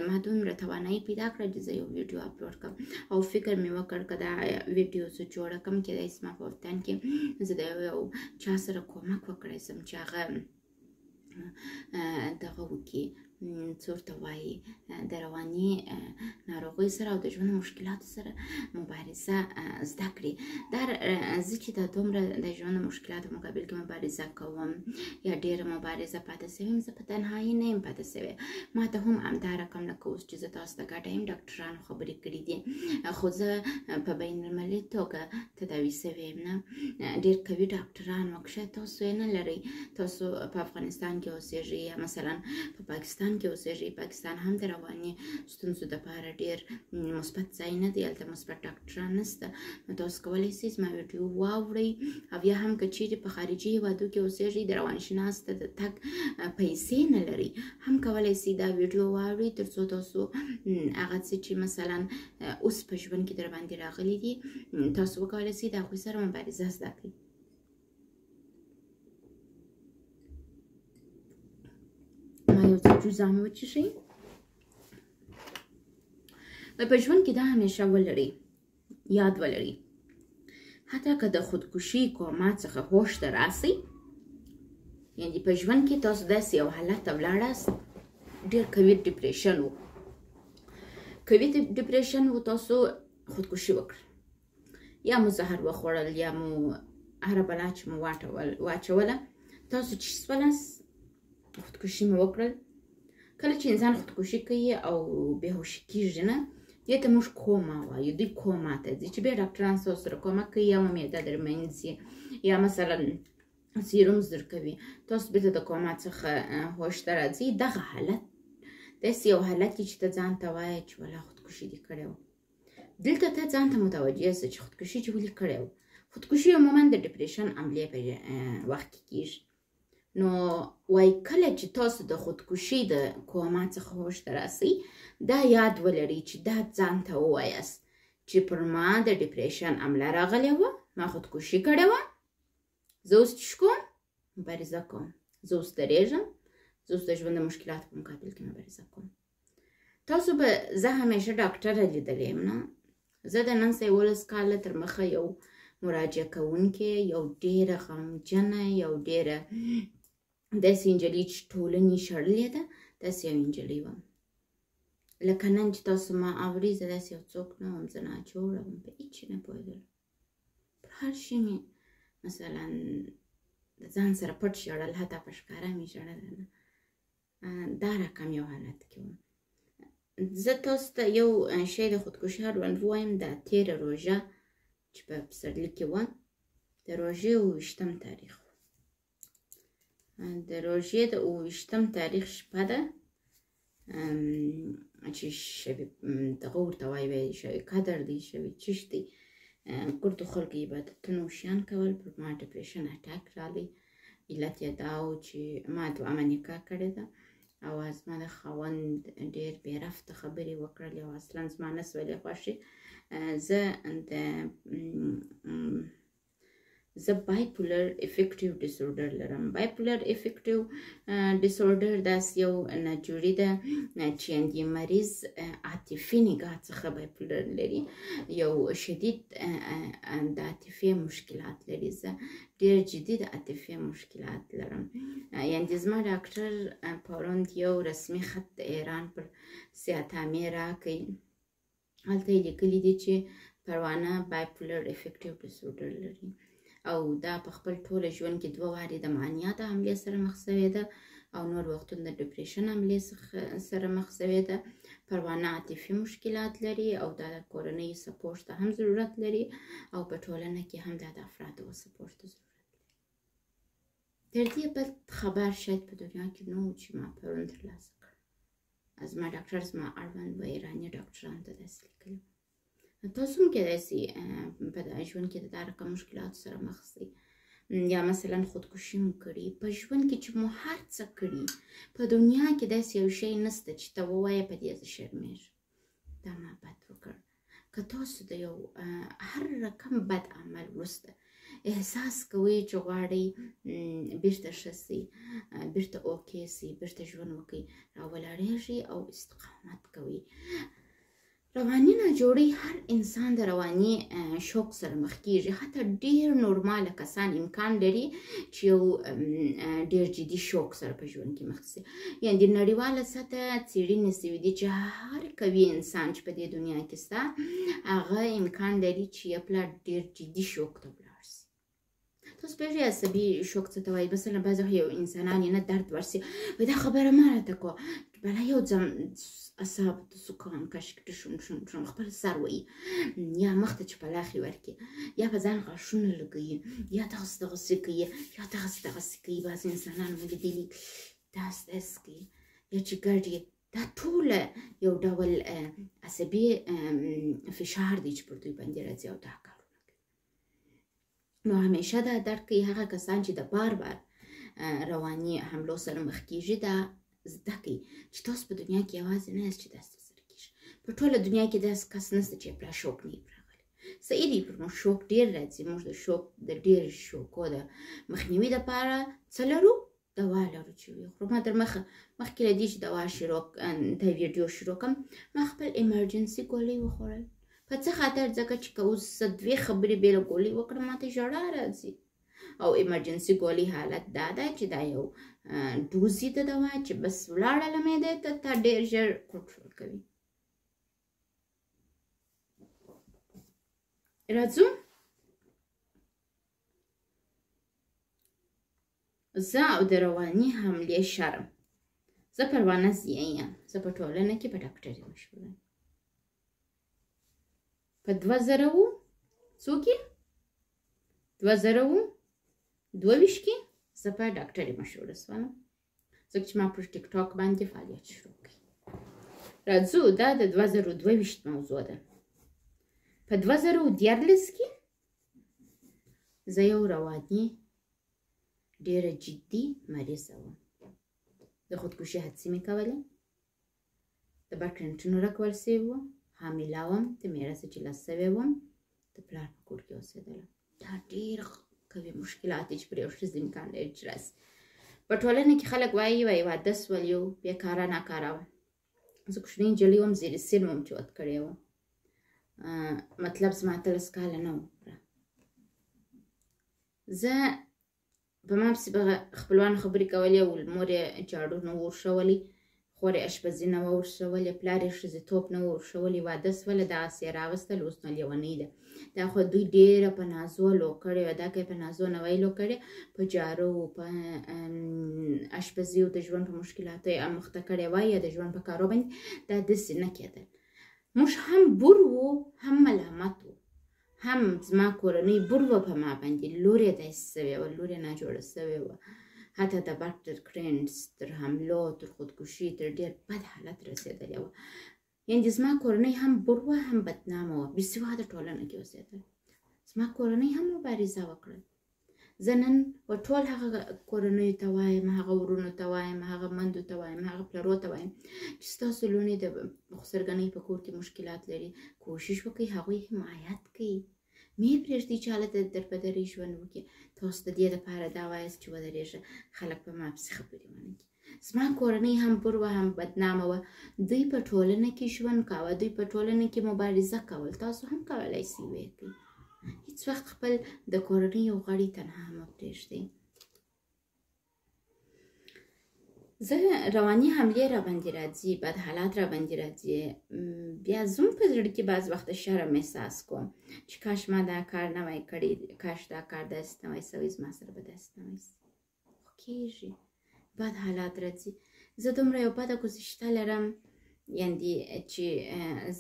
ما دومره توانایي پیدا کړه چې زه یو ویډیو اپلوډ کړم. او فکر مې وکړ که دا ویډیو زه جوړه کړم، کېدای شي زما په وطن کې زه د یو چا سره کومک وکړی شم چې هغه دغه وکړي، څه ورته وایي، د رواني ناروغۍ سره او د ژوند مشکلاتو سره مبارزه زده کړي. دا زه چې دا دومره د ژوند مشکلاتو مقابل کې مبارزه کوم یا ډېره مبارزه پاتې شوې یم، زه په تنهایي نه یم پاتې شوې. ما ته هم همدا رقم لکه اوس چې زه تاسو ته ګډه یم، ډاکټرانو خبرې کړي دي، خو زه په بین المللي توګه تداوي شوې یم نه. ډېر قوي ډاکټران وکښه تاسو یې نه لرئ، تاسو په افغانستان کې اوسېږئ یا مثلا په پاکستان کې اوسېږئ. پاکستان هم د رواني ستونزو دپاره ډېر مثبت ځای نه دی، هلته مثبت ډاکټران نشته. نو تاسو کولی شئ زما ویډیو واورئ، او یا هم که چیرې په خارجي هېوادو کې اوسېږئ، د روانشناس ته د تګ پیسې نه لرئ، هم کولی شئ دا ویډیو واورئ تر څو تاسو هغه څه چې مثلا اوس په ژوند کې در باندې راغلي دي، تاسو وکولی شئ د هغوی سره مبارزه زده کړئ. جوزه مې وڅښئ. په ژوند کې دا همیشه ولرئ، یاد ولرئ، حتی که د خودکشي کوما څخه هوش ته راسئ، یعنې په ژوند کې تاسو داسې یو حالت ته ولاړاست، ډېر قوي ډپریشن و، قوي ډپریشن و، تاسو خودکشي وکړه، یا مو زهر وخوړل، یا مو هره بلا چې مو واچوله، تاسو چې شولاست خودکشي مو وکړل. کله چې انسان خودکشي کوي او بېهوشي کېږي نه، دې ته موږ کوما وایو، دوی کوما ته ځي چې بیا ډاکټران ستاسو سره کوما کوي، یا مو معده درمینځي، یا مثلا سیرومز درکوي، تاسو بېرته د کوما څخه هوش ته راځي. دغه حالت داسې یو حالت دی چې ته ځان ته وایې چې والله خودکشي دې کړې وه. دلته ته ځان ته متوجه سه چې خودکشي چې ولې کړې وه. خودکشي عموما د ډپریشن عملیې په وخت کې کېږي. نو وایي کله چې تاسو د خودکشي د کوما څخه هوش ته راسئ، دا یاد ولرئ چې دا ځان ته ووایاست چې پر ما د ډپریشن عمله راغلې وه، ما خودکشي کړې وه، زه اوس څه کوم؟ مبارزه کوم، زه اوس درېږم، زه اوس د ژوند د مشکلاتو په مقابل کې مبارزه کوم. تاسو به زه همیشه ډاکټره لیدلې یم نه، زه د نن 11 کاله تر مخه یو مراجعه کوونکې، یو ډېره غمجنه، یو ډېره داسې نجلۍ چې ټولنې شړلې ده، داسې یو نجلۍ وم. لکه نن چې تاسو ما اوري، زه داسې یو څوک نه وم، زه ناجوړه وم، په هېڅ شي نه پوهېدلم، پر هر شي مې مثلا د ځان سره پټ ژړل، حتی په ښکاره مې ژړل نه، دا رقم یو حالت کې وم. زه تاسو ته یو شی د خودکشي اړوند ووایم. د تېره روژه چې په پسرلي کې وه، د روژې 28م تاریخ و، د روژې د 28م تاریخ شپه ده، چې شبې دغه ورته وایي شبې قدر دی، شبې چش دی، ګردو خلکو عبادتونه او شیان کول. پر ما ډپریشن اټاک راغی. علت یې دا و چې ما دوهمه نکاح کړې ده، او زما د خاوند ډېر بې رفته خبرې وکړلې، او اصلا زما نه سولې خوښې. زه بایپولر افیکټیو ډیسورډر لرم. بایپولر افیکټیو ډیسورډر داسې یو ناجوړي ده چې مریض عاطفي نګاه څخه بایپولر لري، یو شدید د عاطفي مشکلات لري. زه ډېر جدي د عاطفي مشکلات لرم. یعنې زما ډاکټر په وړاندې یو رسمي خط د ایران پر سیاتامې راکړی، هلته یې لیکلي دي چې پروانه بایپولر افیکټیو ډیسورډر لري، او دا په خپل ټوله ژوند کې 2 وارې د مانیا د حملې سره مخ شوې ده، او نور وختونه د ډپریشن حملې سره مخ شوې ده. پروانه عاطفي مشکلات لري، او دا د کورنۍ سپورټ ته هم ضرورت لري، او په ټولنه کې هم دا د افرادو سپورټ ته ضرورت لري. تر دې بل خبر شاید په دنیا کې نه و چې ما پرون ترلاسه کړ. زما ډاکټر زما اړوند و ایراني ډاکټرانو ته داسې لیکلي. تاسو هم کېدای شي په ژوند کې د دا رقم مشکلاتو سره مخ شئ، یا مثلا خودکشي مو کړي. په ژوند کې چې مو هر څه کړي، په دنیا کې داسې یو شی نشته چې ته ووایې په دې زه شرمېږم، دا ما بد وکړ. که تاسو د یو هر رقم بد عمل وروسته احساس کوئ چې غواړئ بیرته ښه شئ، بیرته اوکې شئ، بیرته ژوند وکړئ، راولاړېږئ او استقامت کوئ. رواني ناجوړۍ هر انسان د رواني شوک سره مخ کېږي. حتی ډېر نورماله کسان امکان لري چې یو ډېر جدي شوک سره په ژوند کې مخ شي. یعنې د نړیواله سطحه څېړنې شوي دي چې هر قوي انسان چې په دې دنیا کې شته، هغه امکان لري چې یو پلار ډېر جدي شوک ته ولاړ شي. تاسو پوهېږئ عصبي شوک څه ته وایي؟ مثلا بعضې یو انسانان یې نه درد ورسي، وایي دا خبره مه راته کوه، بله یو ځم اعصاب ته سکان کشک شم خپل سر وایي، یا مخ ته چې پلاخې ورکړي، یا په ځان غاښونه لګوي، یا دغسې دغسې کوي، یا دغسې دغسې کوي. بعضې انسانان مو لیدلي داسې داسې کوي، یا چې ګډ یې. دا ټوله یو ډول عصبي فشار دی چې پر دوی باندې راځي، او دا کارونه کوي. نو همیشه دا درک کوي هغه کسان چې د بار بار رواني حملو سره مخ کېږي، دا زده کوي چې تاسو په دنیا کې یوازې نه یاست چې داسې سره کېږي. په ټوله دنیا کې داسې کس نشته چې پلا شوک نه وي راغلی. صحیح دی، پر موږ شوک ډېر راځي. موږ د ډېر شوکو د مخنیوي دپاره څه لرو؟ دوا لرو چې وخورو. ما در مخکې له دې چې دوا د ویډیو شروع کړم ما خپل ایمرجنسي ګولۍ وخوړل. په څه خاطر؟ ځکه چې که اوس زه 2 خبرې بې له ګولۍ وکړم ماته ژړا راځي. او ایمرجنسي ګولۍ حالت دا ده چې دا یو ډوزي د دوا چې بس ولاړه له معدې ته ډېر ژر کنټرول کوي. راځو زه او د رواني حملې شرم. زه پروانه ضیا یم. زه په ټولنه کې په ډاکټري مشهوره یم. په 2000 څو کې 2022 کې زه په ډاکټري مشهوره شوم ځکه چې ما پر ټیک ټاک باندې فعالیت شروع کړ. راځو دا د 2022 موضوع ده. په 2014 کې زه یو رواني ډېره جدي مریضه وم. د خودکشي هڅې مې کولې. د برکنټونو راکول سوي وو. حامله وم. د میړه څه چې لاس سوی وم. د پلار په کور کې اوسېدلم. دا ډېر قوي مشکلات دي چې پر یو ښځې امکان لري چې راسي. په ټولنه کې خلک وایي واده سول یو بېکاره ناکاره وم. زه کوچنۍ نجلۍ وم. زیر سن وم چې وت کړې وم. مطلب زما 13 کاله نه وم. زه په ما پسې به خپلوانو خبرې کولې او مور یې جاړو نه و ورښولې. خور یې اشپزي نه وه ورښولې. پلار یې ښځېتوب نه و ورښولې. واده سوله دغسې یې راوستل. اوس نو لیونۍ ده. دا خو دوی ډېره په نازو لو کړې وه. دا که یې په نازو نه وی لو کړې په جارو په اشپزي د ژوند په مشکلاتو یې مخته کړې وای یا د ژوند په کارو باندې دا داسې نه کېدل. موږ هم بور وو هم ملامت وو. هم زما کورنۍ بور وه په ما باندې. لور یې داسې سوې وه. لور یې ناجوړه سوې وه. حتی د برکنټس تر حملو تر خودکشي تر ډېر بد حالت رسېدلې وه. یعنې زما کورنۍ هم بور وه هم بدنامه وه. بېسواده ټولنه کې اوسېدل. زما کورنۍ هم مبارزه وکړل. زه نن ټول هغه کورنیو ته وایم، هغه ورونو ته وایم، هغه مندو ته وایم، هغه پلرو ته وایم چې ستاسو لوڼې د خسرګنۍ په کور کې مشکلات لري. کوشش وکړئ هغوی حمایت کړئ. مې پرېږدئ چې هلته درپدرۍ ژوند وکړي. تاسو د دې لپاره دا وایاست چې ودرېږه خلک په ما پسې خبرې ونه کړي. زما کورنۍ هم بور وه هم بدنامه وه. دوی په ټولنه کې ژوند کاوه. دوی په ټولنه کې مبارزه کول. تاسو هم کولی شئ ویې کړئ. هیڅ وخت خپل د کورنۍ یو غړي تنها مه پرېږدئ. زه رواني حملې راباندې راځي، بد حالات راباندې راځي. بیا زم په زړه کې بعض وخت شرم احساس کوم چې کاش ما دا کار نه وای کړی. کاش دا کار داسې نه وای سوی. زما سره به داسې نه وای سوی. خو کېږي. بد حالات راځي. زه دومره یو بده ګذشته لرم یعنې چې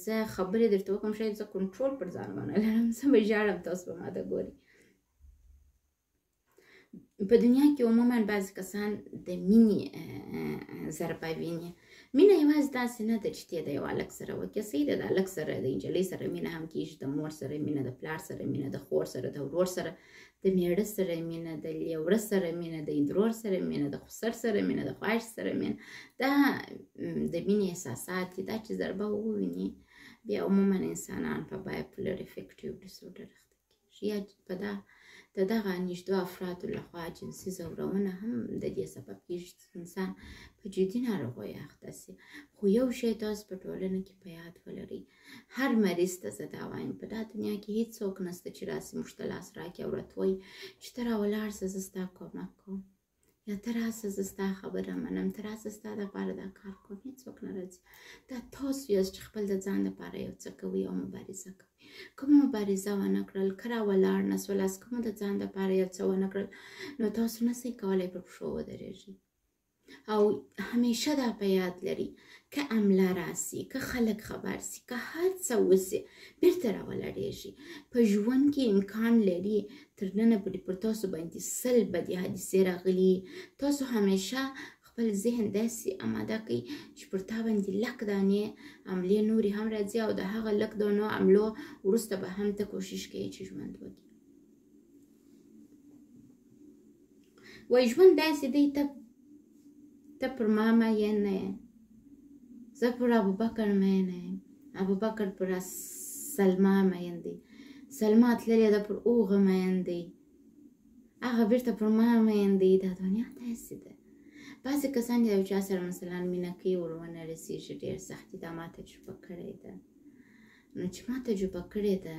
زه خبرې درته وکړم شاید زه کنټرول پر ځان ونه لرم. زه به ژاړم. تاسو به ما ته ګورئ. په دنیا کې عموما بعضې کسان د مینې ضربه ویني. مینه یوازې داسې نه ده چې ته د یو هلک سره وکړې. صحیح ده د هلک سره د نجلۍ سره مینه هم کېږي. د مور سره مینه، د پلار سره مینه، د خور سره، د ورور سره، د میړه سره مینه، د لیوره سره مینه، د اندرور سره مینه، د خسر سره مینه، د خواهش سره مینه. دا د مینې احساسات دي. دا چې ضربه وویني بیا عموما انسانان په بایپولر افیکټیو ډیسورډر اخته کېږي. یا په د دغه نږدې افرادو لخوا جنسي ځورونه هم د دې سبب کېږي چې انسان په جدي ناروغیو اخته سي. خو یو شی تاسو په ټولنه کې په یاد ولرئ. هر مریض ته زه دا وایم په دا دنیا کې هېڅوک نشته چې راسي موږ ته لاس راکړي او راته وایي چې ته راولاړ سه زه ستا کومک کوم یا ته راسه زه ستا خبره منم، ته راسه ستا دپاره دا کار کوم. هېڅوک نه راځي. دا تاسو یاست چې خپل د ځان دپاره یو څه کوئ او مبارزه کوئ. کوم مبارزه ونه کړل که راولاړ نه سولاست، کوم د ځان دپاره یو څه ونه کړل نو تاسو نسئ کولی پر پښو ودرېږئ. او همیشه دا په یاد لري که عمله راسي، که خلک خبر سي، که هر څه وسي بیرته راولاړېږي. په ژوند کې امکان لري تر ننه پورې پر تاسو باندې 100 بدې حادثې راغلي. تاسو همیشه خپل ذهن داسې اماده کړئ چې پر تا باندې لک دانې عملې نورې هم راځي او د هغه لک دانو عملو وروسته به هم ته کوشش کوئ چې ژوند وکړي. وایي ژوند داسې دی ته پر ما مین نه یې، زه پر ابوبکر مین یم، ابوبکر پر سلما مین دی، سلما تللې ده پر هغه مین دی، هغه بیرته پر ما مین دی. دا دنیا داسې ده. بعضې کسان د یو چا سره مثلا مینه کوي ور ونه رسېږي ډېر سخت دي. دا ما تجربه کړې ده. نو چې ما تجربه کړې ده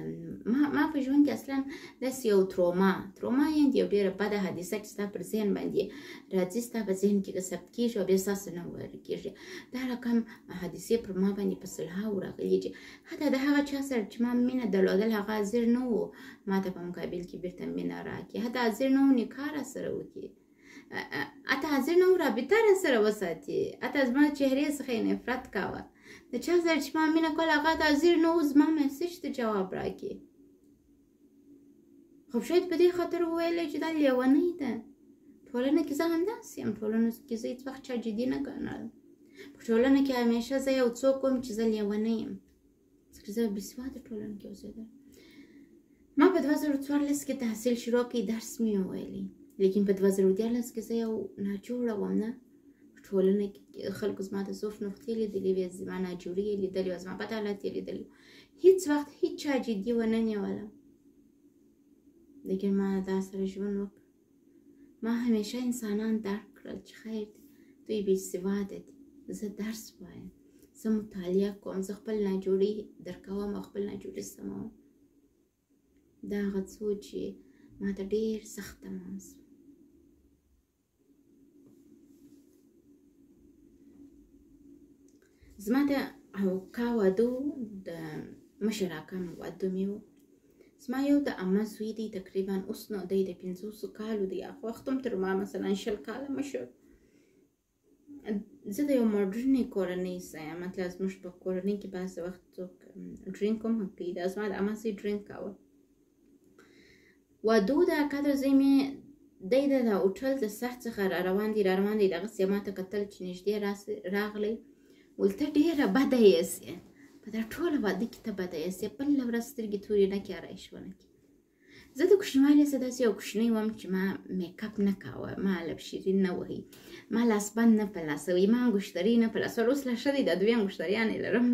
ما په ژوند کې اصلا داسې یو تروما یعنې یو ډېره بده حادثه چې ستا پر ذهن باندې راځي، ستا په ذهن کې ثبت کېږي او بیا ستاسو نه ورکېږي. دا رقم حادثې پر ما باندې په سلهاوو راغلي چې حتی د هغه چا سره چې ما مینه درلودل هغه حاضر نه و ما ته په مقابل کې بیرته مینه راکړي، حتی حاضر نه و نکاح راسره وکړي، حتی حاضر نه و رابطه راسره وساتي، حتی زما چهرې څخه یې نفرت کوه. د چا سره چې ما مینه کوله هغه حاضر نه و زما میسج ته جواب راکړي. خو شاید په دې خاطر وویلی چې دا لیونۍ ده. ټولنه کې زه همداسې یم، ټولنه کې زه هېڅ وخت چا جدي نه ګڼلم. په ټولنه کې همیشه زه یو څوک وم چې زه لیونۍ یم، ځکه زه بېسواده ټولنه کې اوسېدم. ما په 2014 کې تحصیل شروع کړی، درس مې وویلی، لیکن په 2014 کې زه یو ناجوړه وم. نه ټولنه کې خلکو زما د زوف نقطې لیدلې وې، زما ناجوړي یې لیدلې وه، زما بد حالت یې لیدلي. هېڅ وخت هېڅ چا جدي ونه نیولم، لیکن ما دا سره ژوند وکړ. ما همیشه انسانان درک کړل چې خیر دوی بې سواده دي، زه درس وایم، زه مطالعه کوم، زه خپل ناجوړي درکوم او خپل ناجوړي سموم. دا هغه څه چې ما ته ډېر سخت تمام شو. زما د اکا واده د مشر اکا مې واده مې و. زما یو د عمه زوی دی، تقریبا اوس نو دی د 50 کالو دی، هغه وخت هم تر ما مثلا 20 کاله مشر. زه د یو ماډرنې کورنۍ څخه یم، مطلب زموږ په کورنۍ کې بعضې وخت څوک ډرینک هم کوي. دا زما د عمه زوی ډرینک کاوه. واده د اکا د زوی مې دی د هوټل د سخت څخه را روان دی دغسې ما ته کتل چې نږدې راغلی، ویل ته ډېره بده یې، په دا ټوله واده کې ته بده یې، بله ورځ سترګې تورې نه کړې، ارایش ونه کړې. زه د کوچنیوالي څخه داسې یو کوچنۍ وم چې ما میک اپ نه کاوه، ما لب شیرین نه وهي، ما لاسبند نه په لاسوي، ما انګشتري نه په لاسوي. اوس لا ښه دی، دا 2 انګشتریانې لرم،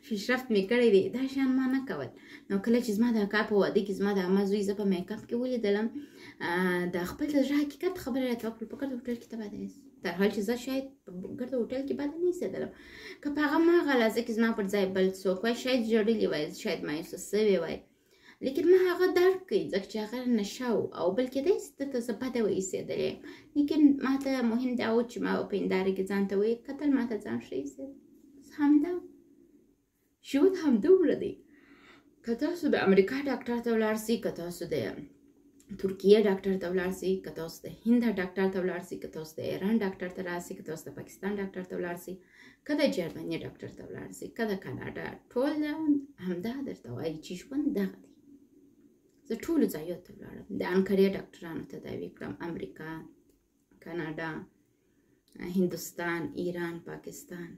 پیشرفت مې کړی دی. دا شیان ما نه کول. نو کله چې زما د اکا په واده کې زما د عمه زوی زه په میک اپ کې ولیدلم، د خپل د زړه حقیقت خبره راته وکړل، په ګرد هوټل کې ته بده یاست، در حال چې زه شاید په ګرد هوټل کې بده نه ایسېدلم. که په هغه هماغه لحظه کې زما پر ځای بل څوک وای، شاید ژړلي وای، شاید مایوسه سوی وای، لیکن ما هغه درک کړي ځکه چې هغه نشه و او بل کېدای شي دلته زه بده وایسېدلی یم. لیکن ما ته مهم دا و چې ما په هنداره کې ځان ته ویې کتل، ما ته ځان ښه ایسېد. همدا ژوند همدومره دی. که تاسو د امریکا ډاکټر ته ولاړ سئ، که تاسو د ترکیه ډاکټر ته ولاړ سئ، که تاسو د هند ډاکټر ته ولاړ سئ، که تاسو د ایران ډاکټر ته راسئ، که تاسو د پاکستان ډاکټر ته ولاړ سئ، که د جرمني ډاکټر ته ولاړ سئ، که د کاناډا، ټول همدا درته وایي چې ژوند دغه دی. زه ټولو ځایونو ته ولاړم، د انکرې ډاکټرانو تداوي کړم، امریکا، کاناډا، هندوستان، ایران، پاکستان.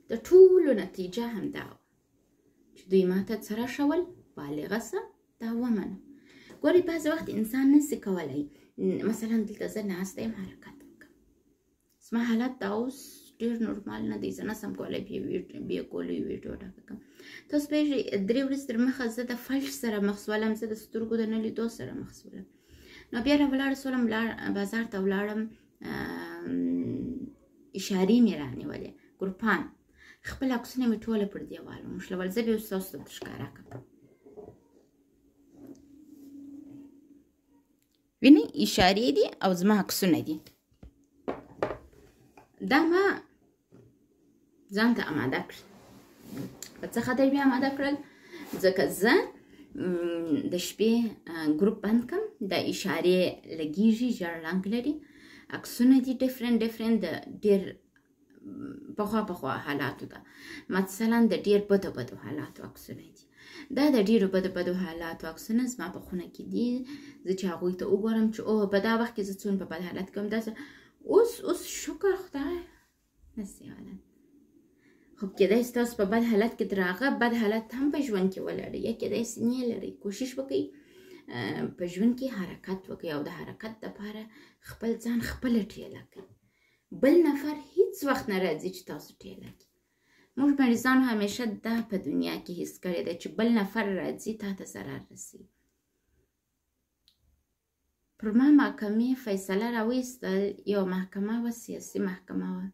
د ټولو نتیجه همدا وه چې دوی ما ته څه راښول، بالغه څه دا ومنم. ګورئ بعضې وخت انسان نسي کولی، مثلا دلته زه ناسته یم حرکت وکړم، زما حالت دا اوس ډېر نورمال نه دی، زه نسم کولی بیا کولی ویډیو ډکه کړم. تاسو پوهېږئ 3 ورځې تر مخه زه د فلج سره مخ شولم، زه د سترګو د نه لیدو سره مخ شولم. نو بیا راولاړه شولم، بازار ته ولاړم، اشارې مې رانیولې، ګروپان، خپل عکسونه مې ټوله پر دیوال وموښلول. زه بیا اوس تاسو ته ښکاره کړم. وینئ اشارې دي او زما عکسونه دي. دا ما ځان ته اماده کړل. په څه خاطر مې اماده کړل؟ ځکه زه د شپې ګروپ بند کړم، دا اشارې لګېږي، ژېړ رنګ لري، عکسونه دي ډفرنټ د ډېر پخوا حالاتو ده، مثلا د ډېر بدو حالاتو عکسونه دي. دا د ډېرو بدو حالاتو عکسونه زما په خونه کې دي. زه چې هغوی ته وګورم چې اوه په دا وخت کې زه څومره په بد حالت کې وم، داسې اوس شکر خدای داسې حالت. خو کېدای شي تاسو په بد حالت کې تر هغه بد حالت هم په ژوند کې ولرئ، یا کېدای شي نه لرئ. کوشش وکړئ په ژوند کې حرکت وکړئ او د حرکت دپاره خپل ځان خپله ټیله کړئ. بل نفر هیڅ وخت نه راځي چې تاسو ټیله کړئ. موږ مریضانو همیشه دا په دنیا کې حس کړی ده چې بل نفر راځي تا ته ضرر رسوي. په پر ما محکمې فیصله راویستل، یو محکمه وه، سیاسي محکمه وه.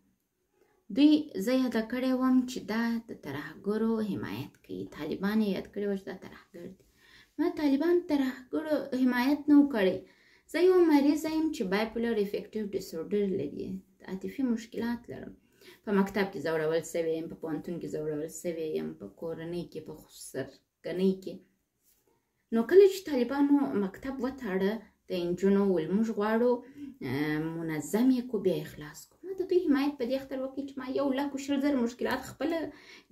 دوی زه یاده کړې وم چې دا د ترهګرو حمایت کوي. طالبان یې یاد کړې وه چې دا ترهګر دي. ما طالبان ترهګرو حمایت نه و کړی. زه یو مریضه یم چې بایپولر افیکټیو ډیسورډر لري، عاطفي مشکلات لرم. په مکتب کې ځورول سوی یم، په پوهنتون کې ځورول سوی یم، په کورنۍ کې، په سرګنۍ کې. نو کله چې طالبانو مکتب وتاړه د انجونو ول موږ غواړو منظم یې کو، بیا یې خلاص کو. ما د دوی حمایت په دې خاطر وکړي چې ما 1,00,000 مشکلات خپله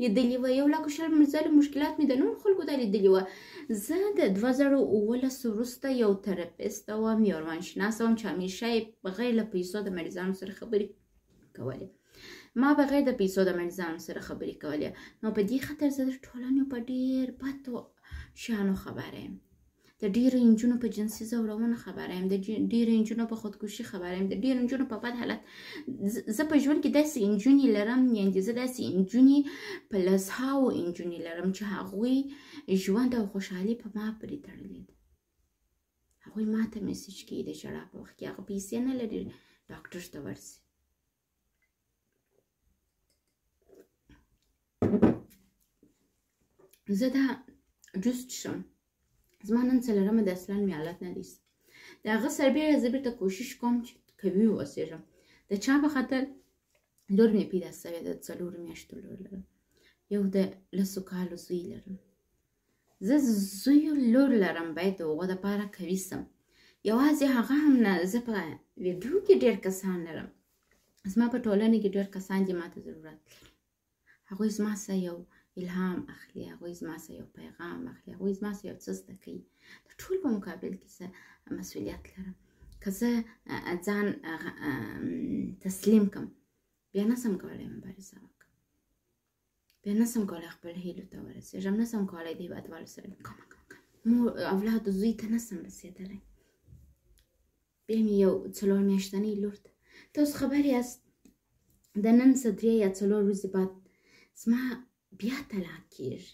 لیدلي وه، 1,00,000 مشکلات مې د نور خلکو دا لیدلي وه. زه د 2019 وروسته یو تراپیست وم، یو روانشناسه وم چې همیشه یې بغیر له پیسو د مریضانو سره خبرې کولې. ما بغیر د پیسو د مریضانو سره خبرې کولې. نو په دې خاطر زه د ټولنې په ډېر بدو شیانو خبره یم. د ډېرو نجونو په جنسي ځورونو خبره یم، د ډېرو نجونو په خودکشي خبره یم، د ډېرو نجونو په بد حالت. زه په ژوند کې داسې نجونې لرم، یعنې زه داسې نجونې په لسهاوو نجونې لرم چې هغوی ژوند او خوشحالي په ما پورې تړلې ده. هغوی ما ته میسج کوي د ژړا په وخت کې، هغه پیسې نه لري ډاکټر ته ورسي. زه دا جوس څښم، زما نن څلورمه د اصلا میالت نه دیسه. د هغه سربیره زه بیرته کوشش کوم چې قوي واوسېږم. د چا په خاطر لور مې پیدا سوې ده، 4 میاشتو لور لرم، یو د 10 کالو زوی لرم. زه زویو لور لرم، باید د هغو دپاره قوي سم. یوازې هغه هم نه، زه په ویډیو کې ډېر کسان لرم، زما په ټولنه کې ډېر کسان دي ما ته ضرورت لري. هغوی زما څخه یو الهام اخلي، هغوی زما څخه یو پیغام اخلي، هغوی زما څخه یو څه زده کوي. د ټول په مقابل کې زه مسؤلیت لرم. که زه ځان تسلیم کړم، بیا نه سم کولی مبارزه وکړم، بیا نه سم کولی خپل هیلو ته ورسېږم، نه سم کولی د هېوادوالو سره اولادو زوی ته نه سم رسېدلی. بیا مې یو 4 میاشتنۍ لور ده. تاسو خبر یاست د نن څه 3 یا 4 ورځې بعد زما بیا طلاق کېږي.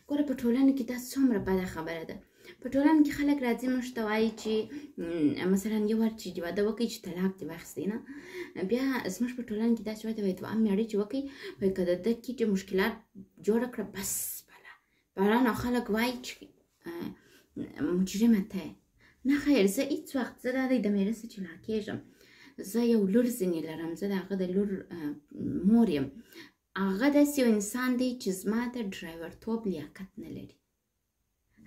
ګوره په ټولنه کې دا څومره بده خبره ده. په ټولنه کې خلک راځي موږ ته وایي چې مثلا یو وار چې واده وکړئ چې طلاق دې واخیستی نه، بیا زموږ په ټولنه کې داسې وایي 2 میاشتې چې وکړئ، وایي که د ده کې چې مشکلات جوړه کړه بس بلا نو خلک وایي چې مجرمه ته. نه خیر، زه هېڅ وخت زه دا دی د مېړه څه جلا کېږم. زه یو لور ځینې لرم، زه د هغه د لور مور یم. هغه داسې یو انسان دی چې زما د ډرایورتوب لیاقت نه لري.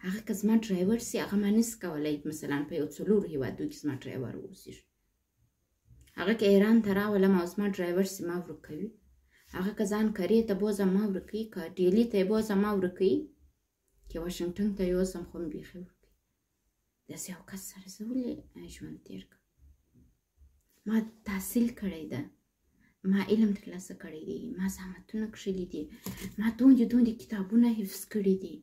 هغه که زما ډرایور سي، هغه ما نسي کولی مثلا په یو 4 هېوادو کې زما ډرایور واوسېږي. هغه که ایران ته راولم او زما ډرایور سي، ما ورکوي. هغه که ځان کرې ته بوځم، ما ورکوي. که ډیلي ته یې بوځم، ما ورکوي. که واشنګټن ته یوسم، خو مې بیخي ورکوي. داسې یو کس سره زه ولې ژوند تېر کړم؟ ما تحصیل کړی ده، ما علم ترلاسه کړی دی، ما زحمتونه کښلي دي، ما دوندې کتابونه حفظ کړي دي،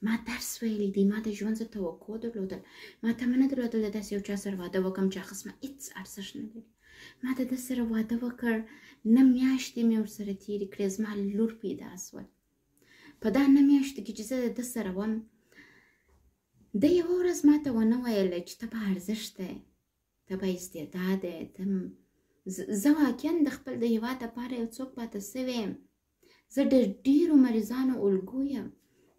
ما درس ویلی دی، ما د ژوند څه توقع درلودل، ما تمه نه درلودل د داسې یو چا سره واده وکړم چې هغه زما هېڅ ارزښت نه لري. ما د ده سره واده وکړ، نه میاشتې مې ورسره تېرې کړې، زما لور پیدا سول. په دا نه میاشتو کې چې زه د ده سره وم، ده یوه ورځ ما ته ونه ویله چې ته به ارزښت دی، ته به استعداد دی. زه واقعا د خپل د هېواد دپاره یو څوک پاتې سوی یم. زه د ډېرو مریضانو الګو یم.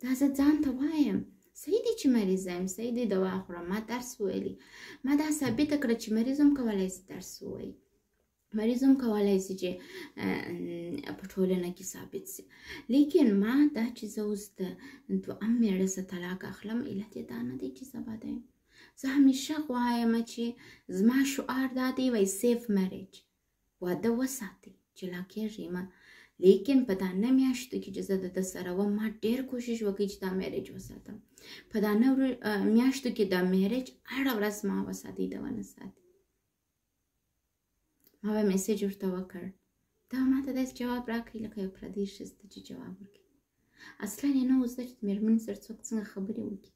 دا زه ځان ته وایم، صحیح دی چې مریضه یم، صحیح دی دوا خورم، ما درس ویلی، ما دا ثابته کړه چې مریض هم کولی سي درس ووایي، مریض هم کولی سي چې په ټولنه کې ثابت سي. لیکن ما دا چې زه اوس د 2 میړه څه طلاق اخلم، علت یې دا نه دی چې زه بده یم. زه همیشه غواړم چې زما شعار دا دی، وایي سیف میریج، واده وساتئ، جلا کېږئ مه. لیکن په دا 9 میاشتو کې چې زه د ده سره وم، ما ډېر کوشش وکړی چې دا میریج وساتم. په دا 9 میاشتو کې دا میریج هره ورځ ما وساتئ، ده ونه ساتي. ما به میسیج ورته وکړ، دا ما ته داسې جواب راکړي لکه یو پردی ښځې ته چې جواب ورکړي. اصلا یې نه و زده چې د مېرمنې سره څوک څنګه خبرې وکړي.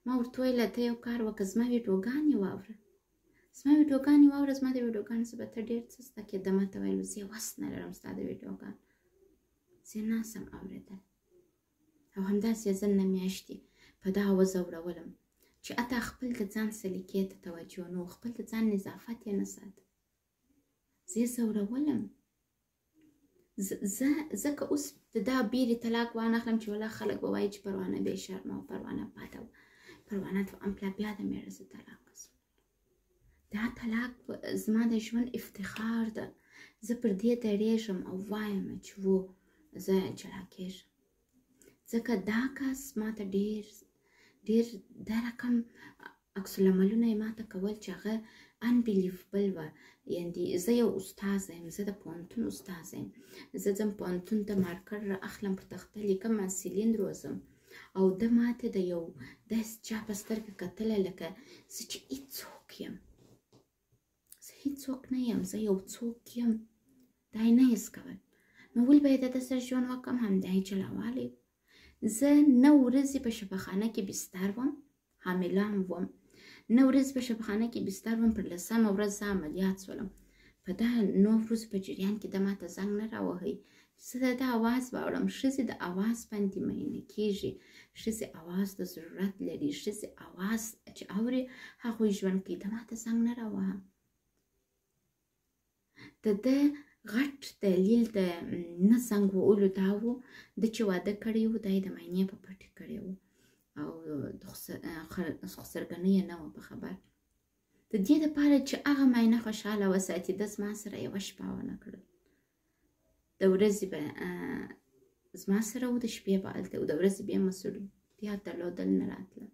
ما ورته ویله ته یو کار وکړه، زما ویډیوګانې واوره، زما ویډیوګانې واوره، زما د ویډیوګانو څه به ته ډېر څه زده کړې. ده ما ته ویل زه یې وس نه لرم ستا د ویډیوګانو، زه یې ناسم اورېدل. او همداسې یې زه 9 میاشتې په دا وځورولم چې اته خپل د ځان سلیقې ته توجه نه و، خپل د ځان نظافت یې نه ساته. زه یې ځورولم. زه که اوس د دا بیرې طلاق وانخلم چې والله خلک به وایي چې پروانه بې شرمه وه، پروانه بده وه، پروانه امپلا بیا د مېړه زه طلاق شوم. دا طلاق زما د ژوند افتخار ده. زه پر دې دریږم او وایم چې و زه جلا کېږم، ځکه دا کس ما ته ډېر دا رقم عکس العملونه یې ما ته کول چې هغه انبلیفبل وه. یعنې زه یو استاذ یم، زه د پوهنتون استاذ یم، زه ځم پوهنتون ته مارکر اخلم، پر تخته لیکم، محصلین روزم، او ده ما ته د یو داسې چا په سترګه کتله لکه زه چې هېڅوک یم. زه هېڅوک نه یم، زه یو څوک یم. دا یې نه حس کول. نو ولې به یې د ده سره ژوند وکړم؟ همدا یې جلاوالی. زه 9 ورځې په شفاخانه کې بستر وم، حامله هم وم. 9 ورځې په شفاخانه کې بستر وم، پر 10مه ورځ زه عملیات شولم. په دا 9 ورځو په جریان کې د ما ته زنګ نه راوهی. زه د ده اواز واورم. ښځې د اواز باندې مینه کېږي. ښځې اواز ته ضرورت لري. ښځې اواز چې اوري هغوی ژوند کوي. د ما ته زنګ نه راوهه. د ده غټ دلیل د نه زنګ وهلو دا و، ده چې واده کړی و دا یې د معاینې په پټې کړی و او خسرګنۍ یې نه وه په خبر. د دې دپاره چې هغه معاینه خوشحاله وساتي ده زما سره یوه شپه ونه کړل. د ورځې به زما سره و، د شپې به هلته و، د ورځې بیا مسؤلیت درلودل نه راتله.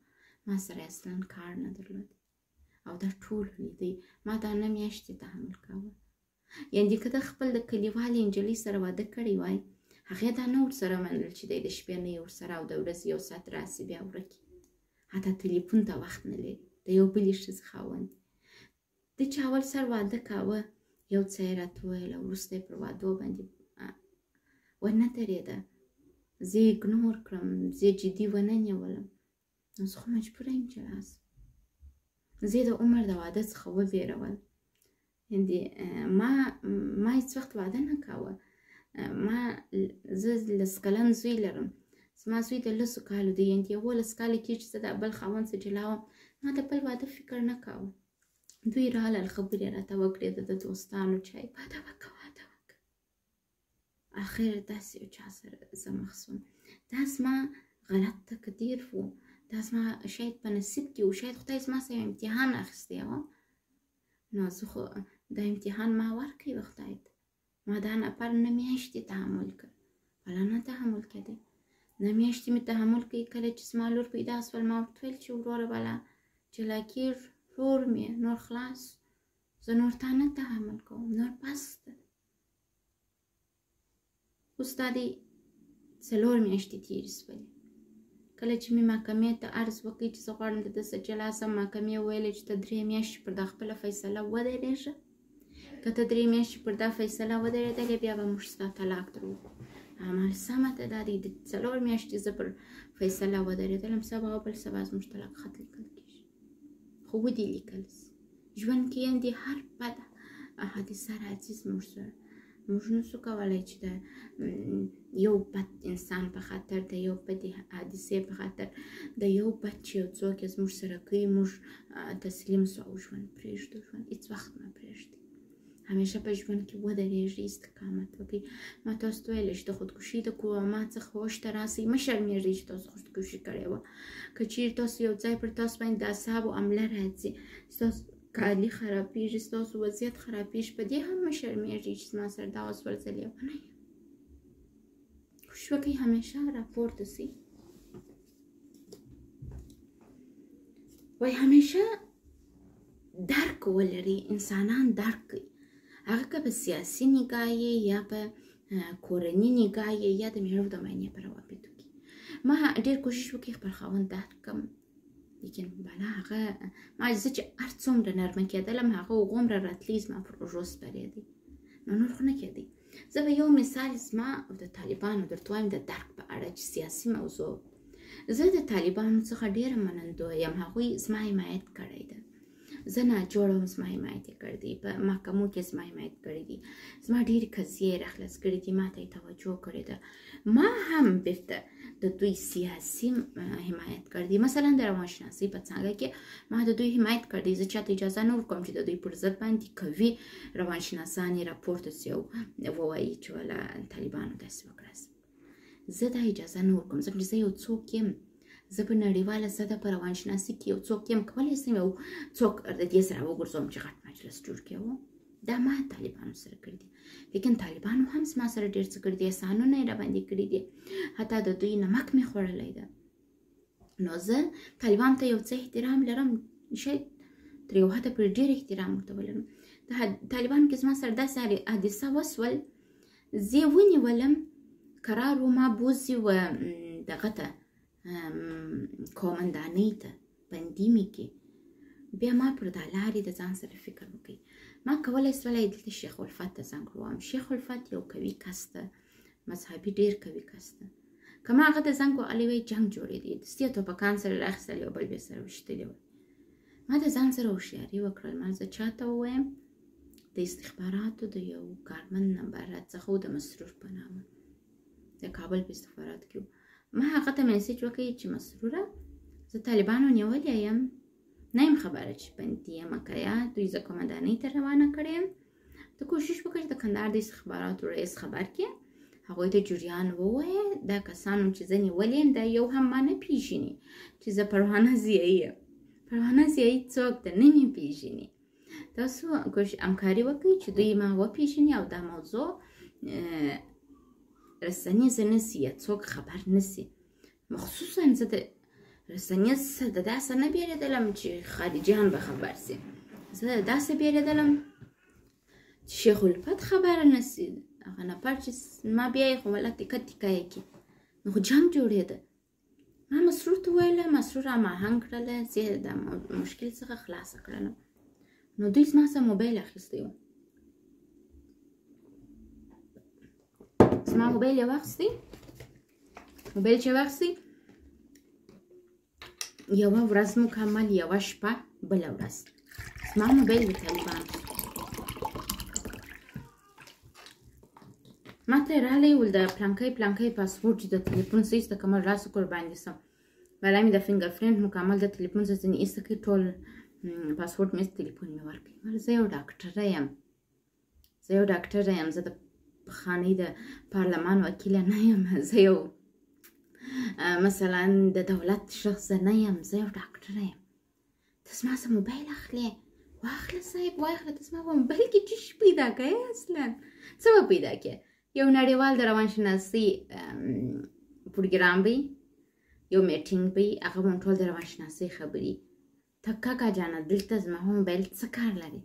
ما سره اصلا کار نه درلود او دا ټول لیدی. ما دا 9 میاشتې تحمل کاوه. یعنې که ده خپل د کلیوالې نجلۍ سره واده کړی وای، هغې دا نه ورسره منل چې دی د شپې نه یې ورسره او د ورځې 1 ساعت راسي بیا ورکي. حتی تلیفون ته وخت نه لري. د یو بلې ښځې خاوند. ده چې اول سر واده کاوه، یو څه یې راته وویل او وروسته یې پر وادو باندې ونه درېده. زه یې اګنور کړم، زه یې جدي ونه نیولم. نو زه خو مجبوره یم چې راسم. زه یې د عمر د واده څخه وبېرول. یعنې ما هېڅ وخت واده نه کاوه. زه 10 کلن زوی لرم. زما زوی د 10 کالو دی. یعنې 11 کاله کېږي چې زه د بل خاوند څخه جلا وم. ما د بل واده فکر نه کاوه. دوی رالل، خبرې یې راته وکړې، د دوستانو چای واده وکړه واده وکړه. اخر داسې یو چا سره زه مخ شوم. دا زما غلط تقدیر و. دا زما شاید په نصیب کې و. شاید خدای زما سره امتحان اخیستی و. نو زه خو دا امتحان ما ورکړی و خدای ته. ما دا نفر 9 میاشتې تحمل کړ. بله نه تحمل کړی. 9 میاشتې مې تحمل کړی. کله چې زما لور پیدا شول ما ورته ویل چې وروره بله جلا کېږ، لور مې نور خلاص، زه نور تا نه تحمل کوم، نور بس ده. اوس دا دی 4 میاشتې تېرې شولې. کله چې مې محکمې ته عرض وکړ چې زه غواړم د ده سره جلا شم، محکمې وویلې چې ته 3 میاشتې پر دا خپله فیصله ودرېږه. که ته 3 میاشتې پر دا فیصله ودرېدلې بیا به موږ ستا طلاق در وکړو. عمل سمه ده. دا دی د 4 میاشتې زه پر فیصله ودرېدلم. سبا او بل سبا زموږ طلاق خط لیکل کېږي. خو ودې لیکل شي. ژوند کې یعنې هر بده حادثه راځي زموږ سره. موږ نشو کولی چې د یو بد انسان په خاطر، د یو بدې حادثې په خاطر، د یو بد چې یو څوک یې زموږ سره کوي موږ تسلیم سو او ژوند پرېږدو. ژوند هېڅ وخت مه پرېږدئ. همیشه په ژوند کې ودرېږئ، استقامت وکړئ. ما تاسو ته ویلی چې د خودکشي د کوما څخه هوښ ته راسئ. مه شرمېږئ چې تاسو خودکشي کړې وه. که چیرې تاسو یو ځای پر تاسو باندې د اعصابو حمله راځي، ستاسو کالي خرابېږي، ستاسو وضعیت خرابېږي، په دې هم مه شرمېږئ چې زما سره دا اوس ورځ لیونی یم. کوشش وکړئ همیشه راپورته سئ. وایي همیشه درک ولرئ. انسانان درک کوي. هغه که په سیاسي نګاه یې یا په کورني نګاه یې یا د مېړه د معاینې په روابطو کې. ما ډېر کوشش وکړئ خپل خاوند درک کړم. لیکن بالا هغه ما زه چې هر څومره نرمه کېدلم هغه هغومره راتلی زما پر اوږو سپرېدی. نو نور خو نه کېدی. زه به یو مثال زما او د طالبانو درته وایم د درک په اړه چې سیاسي موضوع. زه د طالبانو څخه ډېره منندویه یم. هغوی زما حمایت کړی ده. زه ناجوړه وم زما حمایت یې کړی دی په محکمو کې زما حمایت کړی دی زما ډېرې قضیې یې راخلاص کړي دي ما ته یې توجه کړې ده ما هم بیرته د دوی سیاسي حمایت کړی دی مثلا د روانشناسۍ په څانګه کې ما د دوی حمایت کړی دی زه چاته اجازه نه ورکوم چې د دوی پر ضد باندې قوي روانشناسان یې راپورته سي او ووایي چې والا طالبانو داسې وکړه زه دا اجازه نه ورکوم ځکه چې زه یو څوک یم زه په نړیواله سطح په روانشناسۍ کې یو څوک یم کولی شم یو څوک د دې سره وګرځوم چې غټ مجلس جوړ کړی و دا ما طالبانو سره کړي دي لیکن طالبانو هم زما سره ډېر څه کړي دي احسانونه یې راباندې کړي دي حتی د دوی نمک مې خوړلی ده نو زه طالبانو ته یو څه احترام لرم شاید تر یو حده پورې ډېر احترام ورته ولرم د طالبانو کې زما سره داسې حادثه وسول زه یې ونیولم قرار و ما بوځي و دغه ته قومندانۍ ته بندي مې کړي بیا ما پر دا لارې د ځان سره فکر وکړي ما کولی سولی دلته شیخ الفت ته زنګ ووایم شیخ الفت یو قوي کس ده مذهبي ډېر قوي کس ده که ما هغه ته زنګ وهلی وی جنګ جوړېدی دستي ټوپکان سره راخیستل یو بل بیا سره وشتلي وی ما د ځان سره هوښیاري وکړل ما زه چاته ووایم د استخباراتو د یو کارمند نمبر څخه د مسرور په نامه د کابل په استخبارات کې ما هغه ته میسیج وکړی چې مسروره زه طالبانو نیولی یم نه یم خبره چې بندي یم که یا دوی زه قومندانۍ ته روانه کړی یم ته کوشش وکړه چې د کندهار د استخباراتو رئیس خبر کړې هغوی ته جریان ووایه دا کسانو چې زه نیولی یم دا یو هم ما نه پیژني چې زه پروانه ضیایي یم پروانه ضیایي څوک ده نه مې پیژني تاسو همکاري وکړئ چې دوی ما وپیژني او دا موضوع رسنیزه نسی یا څوک خبر نسی مخصوصا زه د رسنیز د داسې نه بیریدلم چې خارجیان به خبر سي زه داسې بیریدلم چې شیخ الفت خبره نسی هغه نفر چې ما بیا یې خو ولا تیکه تیکه یې کړي نو خو جنګ جوړېده ما مسرور ته ویله مسرور هماهنګ کړله زه یې د مشکل څخه خلاصه کړلم نو دوی زما څخه موبایل اخیستی و زما موبایل یې واخیستی موبایل چې واخیستی یوه ورځ مکمل یوه شپه بله ورځ زما موبایل د طالبانو ما ته یې راغلی ول د پلانکی پاسپورټ چې د تلیفون څه ایسته کمه راسه قرباني سم بلا مې د فنګر پرنټ مکمل د تلیفون څه ځینې ایسته کړي ټول پاسپورټ مې تلیفون مې ورکړي زه یو ډاکټره یم زه د خانې د پارلمان وکیله نه یم زه یو مثلا د دولت شخص نه یم زه یو ډاکټره یم ته زما څه موبایل اخلې واخله صاحب واخله ته زما په موبایل کې څه شي پیدا کوې اصلا څه به پیدا کوې یو نړیوال د روانشناسۍ پروګرام وي یو میټینګ وي هغه به ټول د روانشناسۍ خبرې ته کاکا جانه دلته زما موبایل څه کار لري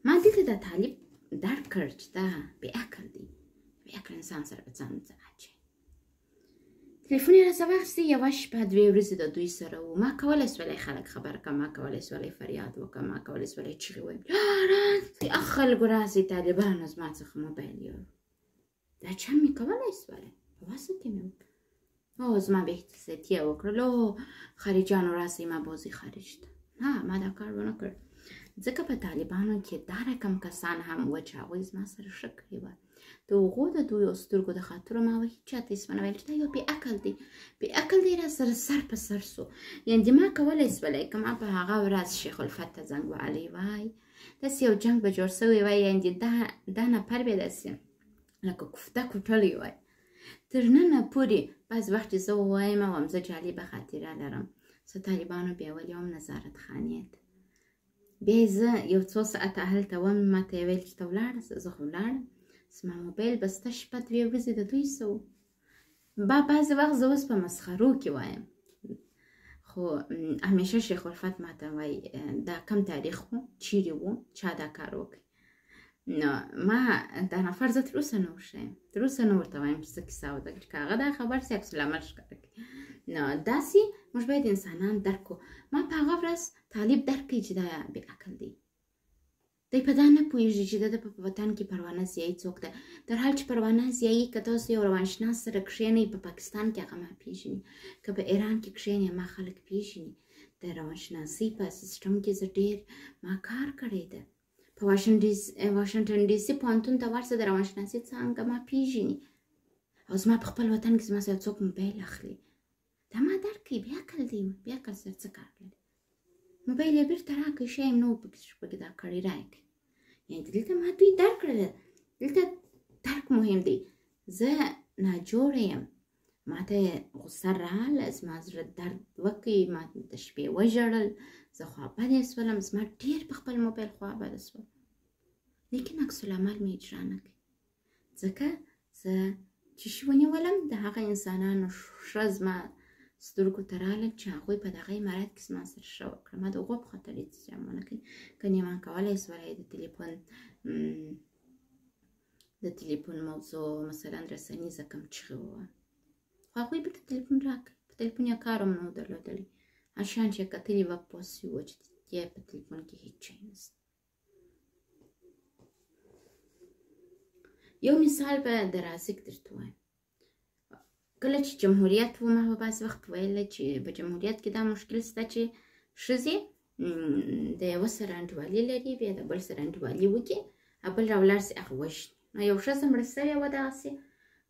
ما دلته د طالب درک کړ چې دا بې عقل دی بې عقل انسان سره به ځان څه اچوي تلیفون یې راڅه واخیستې یوه شپه 2 ورځې د دوی سره وو ما کولی سولی خلک خبر کړم ما کولی سولی فریاد وکړم ما کولی سولی چیغې ووایم خلکو راسئ طالبانو زما څخه موبایل یوړ دا چا مې کولی سولی په واسه کې مې وکړه او زما بې احتیاطي یې وکړل خارجیانو راسئ ما بوځي خارج ته نه ما دا کار ونه کړ ځکه په طالبانو کې دا رقم کسان هم و چې هغوی زما سره ښه کړي وه د هغو د دویو سترګو د خاطرو ما هیڅ چاته هېڅ ونه ویل چې دا یو بې عقل دی را سره سر په سر سو یعنې ما کولی سولی که ما په هغه ورځ شیخ الفت ته زنګ وهلی وای داسې یو جنګ به جوړ سوی وای یعنې دا نفر به داسې لکه کوفته کوټلی وای تر ننه پورې بعض وخت چې زه ووایم او هم زه جالبه خاطره لرم زه طالبانو بیولې وم نظارت خانې ته بیا زه یو څو ساعته هلته وم ما ته یې ویل چې ته ولاړه زه خو ولاړم زما موبایل بسته شپه 2 ورځې د دوی څه و بعضې وخت زه اوس په مسخرو کې وایم خو همیشه شیخ الفت ما ته وایي دا کم تاریخ و چیرې و چا دا کار وکړي نو ما دا نفر زه تر اوسه نه وښیم تر اوسه نه ورته وایم چې څه کیسه وه چې که هغه دا خبر سي عکس العمل ښکاره کړي نو داسې موږ باید انسانان درک کړو ما په هغه ورځ طالب درک کړي چې دا بې عقل دی دی په دا نه پوهېږي چې د ده په وطن کې پروانه ضیایي څوک ده در حال چې پروانه ضیایي که تاسو یو روانشناس سره کښېنئ په پاکستان کې هغه ما پېژني که په ایران کې کښېنئ ما خلک پېژني د روانشناسۍ په سیستم کې زه ډېر ما کار کړی ده. په واشنګټن ډي سي پوهنتون ته ورسه د روانشناسۍ څانګه ما پیژني او زما په خپل وطن کې زما سره څوک موبایل اخلي، دا ما درک کوي بیا عقل دی، بیا عقل سره څه کار لري. موبایل یې بېرته راکړئ، ښه یم نه و پکې دا کړی راکړئ. یعنې دلته ما دوی درک کړله، دلته درک مهم دی. زه ناجوړه یم، ما ته غوسه راغله، زما زړه درد وکړي، ما د شپې وژړل، زه خوابدې شولم، زما ډېر په خپل موبایل خوابده شوم، لیکن عکس العمل مې اجرا نه کوي. ځکه زه چې شي ونیولم د هغه انسانانو ښه زما سترګو ته راغلل چې هغوی په دغه امارت کې زما سره ښه وکړه. ما د هغو په خاطر هېڅ جام ونه کوي. که نیمان کولی سولی د تلیفون موضوع مثلا رسنیزه کم چغې ووایم، خو هغوی بېرته تلیفون راکړي. په تلیفون یې کار هم نه و درلودلی، اشان چې یې کتلي وه پوه سوي وه چې دې په تلیفون کې هېڅ شی نشته. یو مثال به د رازق درته وایم. کله چې جمهوریت و ما به بعضې وخت ویله چې په جمهوریت کې دا مشکل شته چې ښځې د یوه سره انډیوالي لري، بیا د بل سره انډیوالي وکړي، بل راولاړ سي هغه وژني. نو یو ښځه مړه سوې وه دغسې،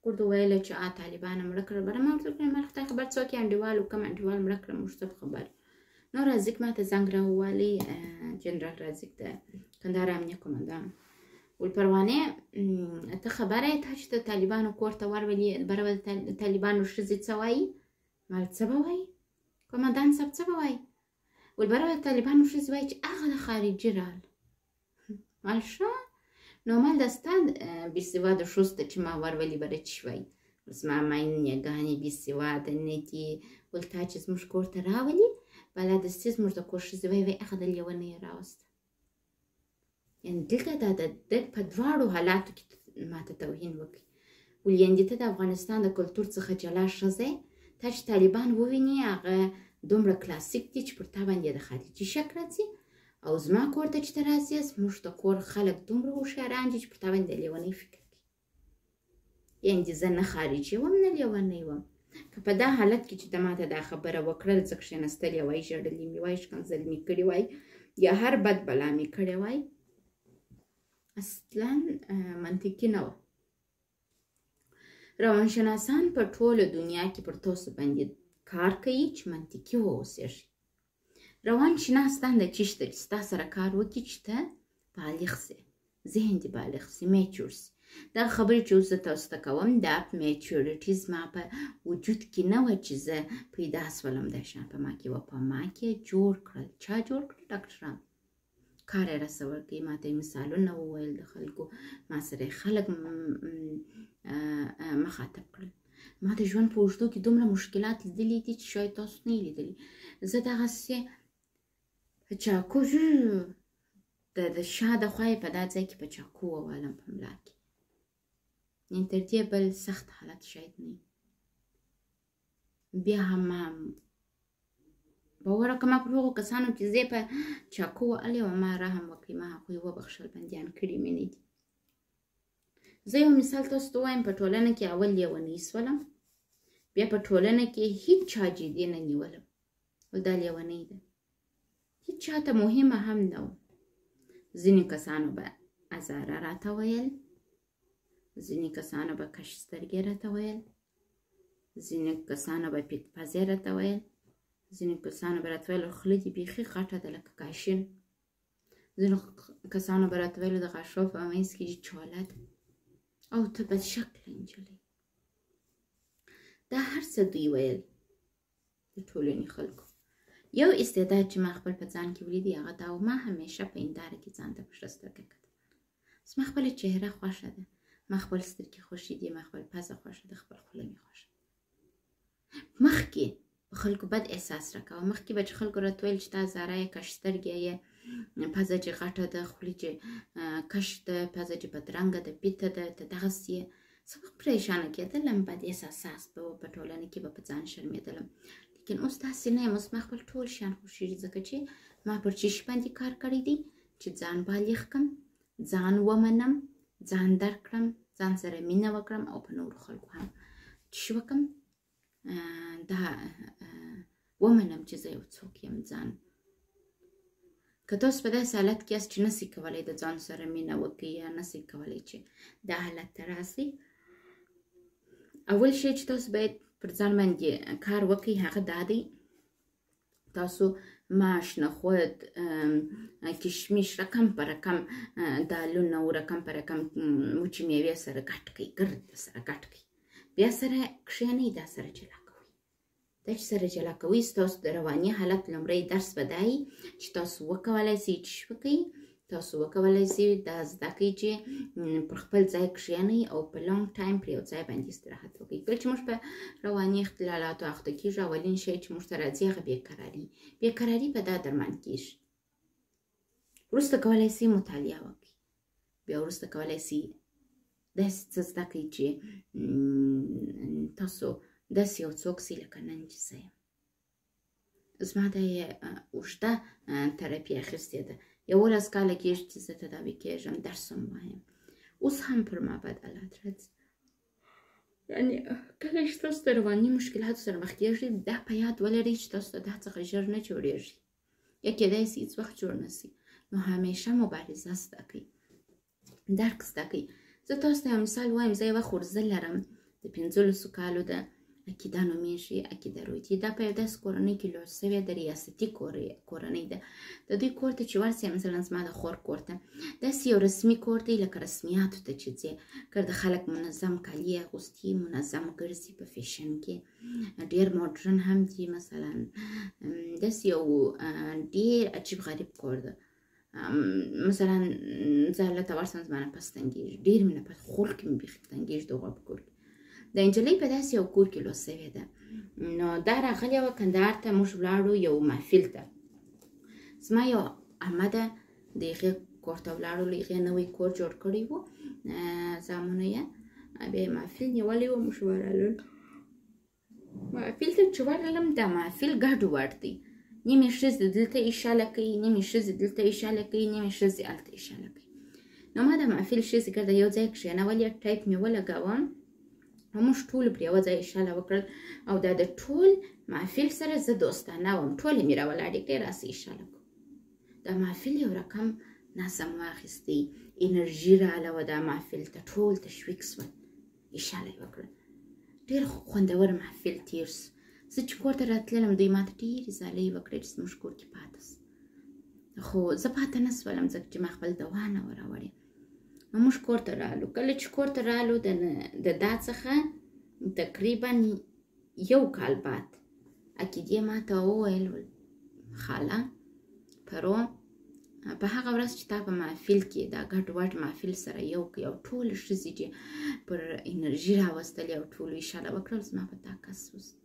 ورته ویله چې طالبانو مړه کړه. بله ما ورته وکړل ما خدای خبر څوک یې انډیوال و، کوم انډیوال مړه کړه موږ څه په خبر. نو رازق ما ته زنګ راووالی، جنرال رازق د کندهار امنیه قومندان، ویل پروانې ته خبره یې ته چې د طالبانو کور ته ورولې، بره به د طالبانو ښځې څه وایي؟ ما ویل څه به وایي؟ قومندان صاحب څه به وایي؟ ویل بره به د طالبانو ښځې وایي چې هغه د خارجي رال. ما ویل ښه نو مال دا ستا بېسواده ښځو ته چې ما ورولې بره چې وایي؟ زما ماینېګانې بېسواده نه دي. ویل تا چې زموږ کور ته راولي بلادستې زموږ د کور ښځې وایي هغه د لیونۍ یې راوسته. یعنې دلته دا د په دواړو حالاتو کې ما ته توهین وکړي. ویل یعنې ته د افغانستان د کلتور څخه جلا ښځه یې، تا چې طالبان وویني هغه دومره کلاسیک دي چې پر تا باندې د خارجي شک راځي، او زما کور ته چې ته راځې زموږ د کور خلک دومره هوښیاران دي چې پر تا باندې د لیونۍ فکر کوي. یعنې زه نه خارجي وم نه لیونۍ وم. که په دا حالت کې چې د ما ته دا خبره وکړل، زه کښېنستلې وای، ژړلي مې وای، ښکنځل مې کړي وای، یا هر بد بلا مې کړی وای، اصلا منطقي نه وه. روانشناسان په ټوله دنیا کې پر تاسو باندې کار کوي چې منطقي واوسېږي. روانشناس دنده چی شته چې ستا سره کار وکړي چې ته بالغ سې، ذهن دې بالغ سي، میچور سي. دا خبرې چې اوس زه تاسو ته کوم دا میچورټي زما په وجود کې نه وه چې زه پیدا شولم، دا شیان په ما کې وه، په ما کې جوړ کړل. چا جوړ کړل؟ ډاکټران. کار یې راسه ورکوي، ما ته یې مثالونه وویل د خلکو، ما سره یې خلک مخاطب کړل. ما د ژوند په اوږدو کې دومره مشکلات لیدلي دي چې شاید تاسو نه یې لیدلي. زه دغسې په چاقو د شا د خوا یې په دا ځای کې په چاقو ووالم په ملا کې. یعنې تر دې بل سخت حالت شاید نه وي. بیا هم ما باور وکړه ما پر هغو کسانو چې زه یې په چاقو وهلی وم ما رحم وکړي، ما هغوی وبخښل، بندیان کړي مې نه دي. زه یو مثال تاسو ته وایم. په ټولنه کې اول لیونۍ شولم، بیا په ټولنه کې هیڅ چا جدي نه نیولم، دا لیونۍ ده. هیڅ چا ته مهمه هم نه وم. ځینې کسانو به ازاره راته ویل، ځینې کسانو به کش سترګې راته ویل، ځینې کسانو به پیت پزې راته ویل، ځینې کسانو به راته ویل خوله دې بیخي غټه ده لکه کاشین، ځینې کسانو به راته ویل د غاښو په منځ کې دې چاله ده، او ته بد شکله نجلۍ. دا هر څه دوی ویل د ټولنې خلکو. یو استعداد چې ما خپل په ځان کې ولیدی هغه دا و، ما همیشه په هنداره کې ځان ته په ښه سترګه کتل. زما خپله چهره خوښه ده، ما خپل سترګې خوښې دي، ما خپل پزه خوښه ده، خپل خوله مې خوښه ده. مخکې په خلکو بد احساس راکوه، مخکې به چې خلکو راته ویل چې تا زاره یې، کش سترګې یې، پزه چې غټه ده، خولې چې کش ده، پزه چې بدرنګه ده، پیته ده، ته دغسې یې. زه به پریشانه کېدلم، بد احساسات به وه په ټولنه کې، به په ځان شرمېدلم. لیکن اوس داسې نه یم، اوس ما خپل ټول شیان خوښېږي، ځکه چې ما پر چیش باندې کار کړی دی چې ځان بالغ کړم، ځان ومنم، ځان درک کړم، ځان سره مینه وکړم، او په نورو خلکو هم چې وکړم دا ومنم چې زه یو څوک یم ځان. که تاسو په داسې حالت کې یاست چې نسئ کولی د ځان سره مینه وکړئ یا نسئ کولی چې دا حالت ته راسئ، اول شی چې تاسو باید پر ځان باندې کار وکړئ هغه دا دی، تاسو ماش، نخود، کشمش رقم په رقم دالونه او رقم په رقم وچې میوې سره ګډ کړئ، ګرد سره ګډ کړئ، بیا سره کښېنئ، دا سره جلا کوئ. دا چې سره جلا کوئ ستاسو د رواني حالت لومړی درس به دا وي چې تاسو وکولی سئ چې وکړئ، تاسو وکولی سئ دا زده کړئ چې پر خپل ځای کښېنئ او په لانګ ټایم پر یو ځای باندې استراحت وکړئ. کله چې موږ په رواني اختلالاتو اخته کېږو، اولین شی چې موږ ته راځي هغه بېقراري. بېقراري په دا درمان کېږي. وروسته کولی سئ مطالعه وکړئ، بیا وروسته کولی سئ داسې څه زده کړئ چې تاسو داسې یو څوک سئ لکه نن چې زه یم. زما دا یې اوږده تراپي اخیستې ده، 11 کاله کېږي چې زه تداوي کېږم، درس هم وایم، اوس هم پر ما بد حالات راځي. یعنې کله چې تاسو د رواني مشکلاتو سره مخ کېږئ، دا په یاد ولرئ چې تاسو ته دا څخه ژر نه جوړېږي، یا کېدای سي هېڅ وخت جوړ نه سي. نو همیشه مبارزه زده کړئ، درک زده کړئ. زه تاسو ته یو مثال وایم، زه یوه خورزه لرم د 15 کالو ده، عقیده نومیږي، عقیده رویتي. دا په یو داسې کورنۍ کې لوړ شوې ده، ریاستي کورنۍ ده. د دوی کور ته چې ورسئ، مثلا زما د خور کور ته، داسې یو رسمي کور دی لکه رسمیاتو ته چې ځې، ګرده خلک منظم کالي اغوستي، منظم ګرځي په فیشن کې، ډېر ماډرن هم دي. مثلا داسې یو ډېر عجیب غریب کور ده. مثلا زه هلته ورسم، زما نه پس تنګېږي، ډېر مې نه پس خور کې مې بیخي تنګېږي د هغوی په کور کې. د نجلۍ په داسې یو کور کې لوست شوې ده. نو دا راغلې وه کندهار ته، موږ ولاړو یو محفل ته. زما یو عمه ده، د هغې کور ته ولاړو، له هغې نوی کور جوړ کړی و زامنو یې، بیا یې محفل نیولی و، موږ ورغلو محفل ته. چې ورغلم، دا محفل ګډوډ دی، نیمې ښځې دلته اشاله کوي، نیمې ښځې دلته اشاله کوي، نیمې ښځې هلته اشاله کوي. نو ما د محفل ښځې ګرده یو ځای کښېنولې، ټایپ مې ولګاوه او موږ ټولو پر یوه ځای اشاله وکړل، او دا د ټول محفل سره زه دوستانه وم، ټولې مې راولاړې کړې، راسه اشاله کړو. دا محفل یو رقم نظم واخیستی، انرژي راغله وه دا محفل ته، ټول تشویق شول، اشاله یې وکړل. ډېر خوندور محفل تېر سو. زه چې کور ته راتللم، دوی ما ته ډېرې ځالۍ وکړې چې زموږ کور کې پاته سه، خو زه پاته نه سولم ځکه چې ما خپل دوا نه وه راوړې. نو موږ کور ته رالو. کله چې کور ته رالو، د دا څخه تقریبا 1 کال بعد عقیدې ما ته وویل، خاله پرو، په هغه ورځ چې تا په محفل کې دا ګډوډ محفل سره یو کړ، او ټولې ښځې چې پر انرژي راوستلې او ټولو اشاره وکړل، زما په تا کس وست.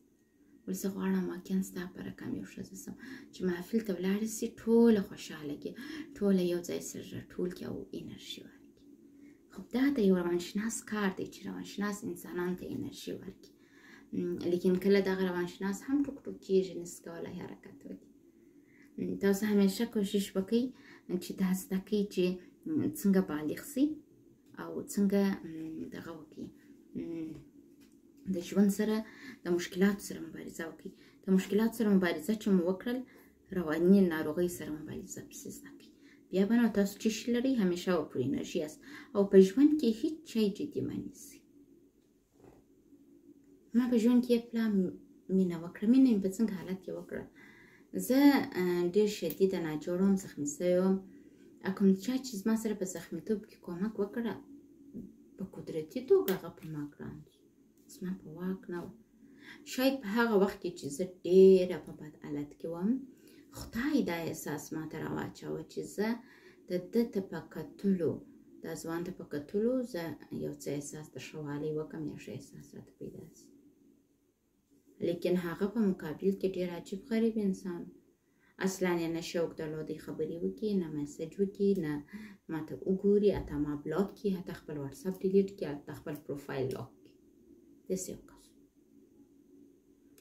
ول زه غواړم واقعا ستا په رقم یو ښځه سم چې محفل ته ولاړه سي، ټوله خوشحاله کړي، ټوله یو ځای سره راټول کړي او انرژي ورکړي. خب دا د یو روانشناس کار دی چې روانشناس انسانانو ته انرژي ورکړي. لیکن کله دغه روانشناس هم ټوک ټوک کېږي، نسي کولی حرکت وکړي. تاسو همیشه کوشش وکړئ چې دا زده کړئ چې څنګه بالغ سئ او څنګه دغه وکړئ، د ژوند سره د مشکلاتو سره مبارزه وکړئ. د مشکلاتو سره مبارزه چې مو وکړل، رواني ناروغۍ سره مبارزه پسې زده کړئ. بیا به نو تاسو چې شي لرئ، همیشه به پر انرژي یاست او په ژوند کې هیڅ شی جدي مه نیسئ. ما په ژوند کې پلا مینه وکړه. مینه مې په څنګه حالت کې وکړه؟ زه ډېر شدیده ناجوړه وم، زخمي شوې وم. کوم چا چې زما سره په زخمیتوب کې کومک وکړه، په قدرتي توګه هغه پر ما ګران شو، زما په واک نه وه. شاید په هغه وخت کې چې زه ډېره په بد حالت کې وم، خدای دا احساس ما ته راواچوه چې زه د ده ته په کتلو، دا ځوان ته په کتلو زه یو څه احساس د ښه والي وکړم، یا ښه احساس راته پیدا شي. لیکن هغه په مقابل کې ډېر عجیب غریب انسان، اصلا یې نه شوق درلود خبرې وکړي، نه میسج وکړي، نه ماته وګوري، حتی ما بلاک کړي، حتی خپل واتساپ ډیلیټ کړي، حتی خپل پروفایل لاک کړي. داسې یو کس.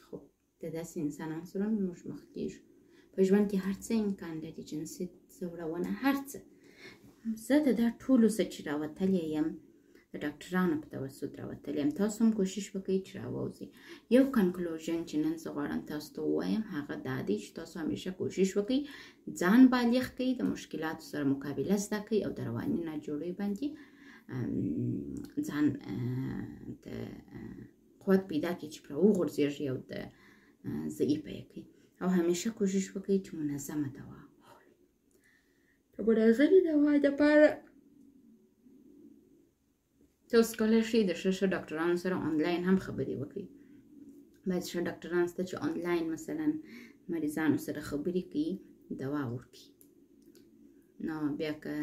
خو د داسې انسانانو سره موږ مخ کېږو. په ژوند کې هر څه امکان لري، جنسي ځورونه، هر څه. زه د دا ټولو څه چې راوتلی یم، د ډاکټرانو په توسط راوتلی یم. تاسو هم کوشش وکړئ چې راووځئ. یو کنکلوژن چې نن زه غواړم تاسو ته ووایم هغه دا دی چې تاسو همیشه کوشش وکړئ ځان بالغ کړئ، د مشکلاتو سره مقابله زده کړئ او د رواني ناجوړۍ باندې ځان د قوت پیدا کړئ چې پرې وغورځېږئ او د ضعیفه یې کړئ. او همیشه کوشش وکړئ چې منظمه دوا وخورئ. د منظمې دوا دپاره تاسو کولی شئ د ښه ډاکټرانو سره آنلاین هم خبرې وکړئ. بعضې ښه ډاکټران شته چې آنلاین مثلا مریضانو سره خبرې کوي، دوا ورکوي. نو بیا که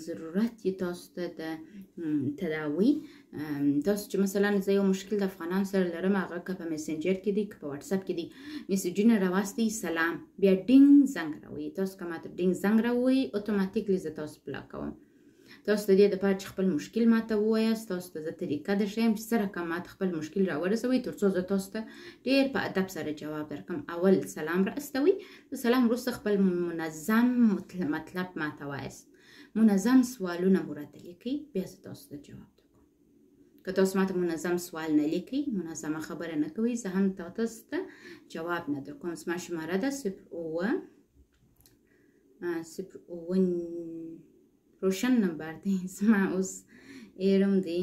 ضرورت یې تاسو ته د تداوی، تاسو چې مثلا زه یو مشکل د افغانانو سره لرم، هغه که په میسنجر کې دی که په واتساپ کې دی، میسیجونه راواستئ سلام، بیا ډینګ زنګ راووایي. تاسو که ماته ډینګ زنګ راووایي اتوماتیکلی زه تاسو بلاک کوم. تاسو د دې دپاره چې خپل مشکل ماته ووایاست، تاسو ته زه طریقه درښیم چې څه رقم ماته خپل مشکل راورسوئ تر څو زه تاسو ته ډېر په ادب سره جواب درکړم. اول سلام را استوئ، د سلام وروسته خپل منظم مطلب ماته وایاست، منظم سوالونه مو راته لیکئ، بیا زه تاسو ته جواب درکوم. که تاسو ماته منظم سوال نه لیکئ، منظمه خبره نه کوئ، زه هم تاسو ته جواب نه درکوم. زما شماره ده 0 روشن نمبر دی، زما اوس ایرم دی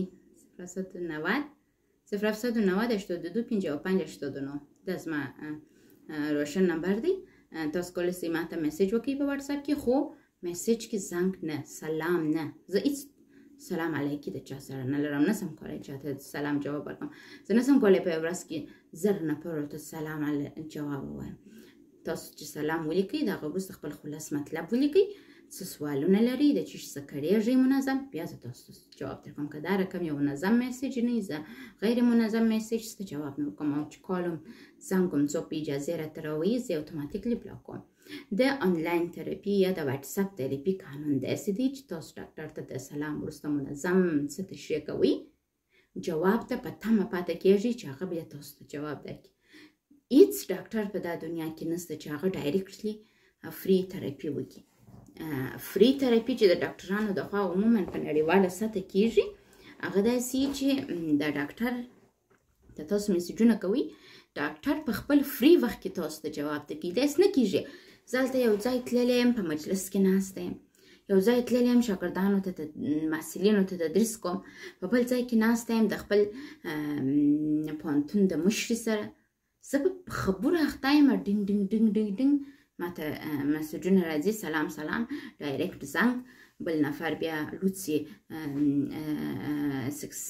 0790 82 55 89. دا زما روشن نمبر دی. تاسو کولی شئ ماته میسج وکړئ په واتساپ کې، خو میسج کې زنګ نه، سلام نه. زه هیڅ سلام علیکي د چا سره نه لرم، نسم کولی چاته سلام جواب ورکړم. زه نسم کولی په یوه ورځ کې 1000 نفرو ته سلام جواب ووایم. تاسو چې سلام ولیکئ، د هغه وروسته خپل خلاص مطلب ولیکئ، څه سوالونه لرئ، د چې څه کړېږئ منظم، بیا زه تاسو ته جواب درکوم. که دا رقم یو منظم میسج نه وي، زه غیر منظم میسج ته جواب نه ورکوم. او چې کال هم زنګ هم څوک په اجازې راته راوایي، زه اتوماتیکلی بلاک کوم. د آنلاین تراپي یا د واتساپ تراپي قانون داسې دی چې تاسو ډاکټر ته د سلام وروسته منظم څه تشریح کوئ، جواب ته په تمه پاتې کېږئ چې هغه بیا تاسو ته جواب درکړي. هیڅ ډاکټر په دا دنیا کې نشته چې هغه ډایرکټلی فری تراپي وکړي. فری تراپي چې د ډاکټرانو دخوا عموما په نړیواله سطح کېږي، هغه داسې چې د ډاکټر ته تاسو میسیجونه کوئ، ډاکټر په خپل فری وخت کې تاسو ته جواب درکوي. داسې نه کېږي زه هلته یو ځای تللی یم، په مجلس کې ناسته یم، یو ځای تللی یم شاګردانو ته محصلینو ته تدریس کوم، په بل ځای کې ناسته یم د خپل پوهنتون د مشرې سره، زه په خبرو اخته یم، ډینګ ډینګ ډینګ ډینګ ډینګ ماته مسیجونه راځي، سلام سلام، ډایرکټ زنګ، بل نفر بیا لوڅې سکس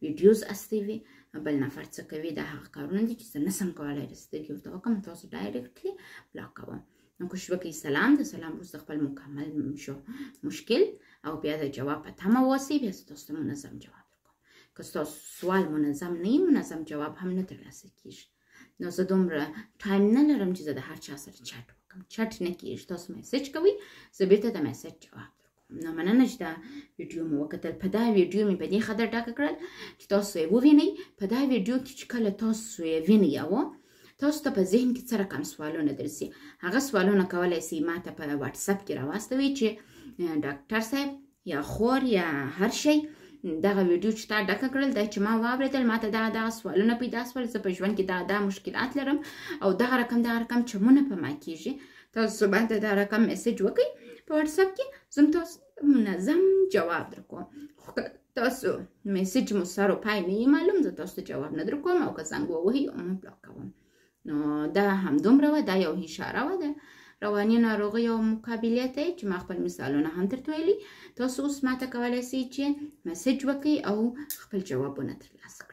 ویډیوز استوي، بل نفر څه کوي. دا هغه کارونه دي چې زه نسم کولی د سترګې ورته وکړم، تاسو ډایرکټلی بلاک کوم. نو کوشش وکړئ سلام، د سلام وروسته خپل مکمل مشکل او بیا د جواب په تمه واوسئ، بیا زه تاسو ته منظم جواب درکوم. که ستاسو سوال منظم نه وي، منظم جواب هم نه ترلاسه کېږي. نو زه دومره ټایم نه لرم چې زه د هر چا سره چټ وکړم، چټ نه کېږي. تاسو میسج کوئ، زه بیرته د میسج جواب درکوم. نو مننه چې دا ویډیو مو وکتل. په دا ویډیو مې په دې خاطر ډاکه کړل چې تاسو یې ووینئ. په دا ویډیو کې چې کله تاسو یې وینئ او تاسو ته په ذهن کې څه رقم سوالونه درسي، هغه سوالونه کولی شئ ماته په واتساپ کې راواستوئ چې ډاکټر صاحب یا خور یا هر شی، دغه ویډیو چې تا ډکه کړل دا چې ما واورېدل، ماته دغه سوالونه پیدا سول، زه په ژوند کې دا مشکلات لرم او دغه رقم چمونه په ما کېږي. تاسو باید دا رقم میسج وکړئ په واتساپ کې، زه تاسو منظم جواب درکوم. خو تاسو میسج مو سر و پای نه معلوم، زه تاسو ته جواب نه درکوم، او که زنګ ووهئ مو بلاک کوم. نو دا همدومره وه، دا یو اشاره وه د رواني ناروغۍ او مقابلې ته چې ما خپل مثالونه هم درته ویلي. تاسو اوس ماته کولی شئ چې میسج وکړئ او خپل جوابونه ترلاسه کړئ.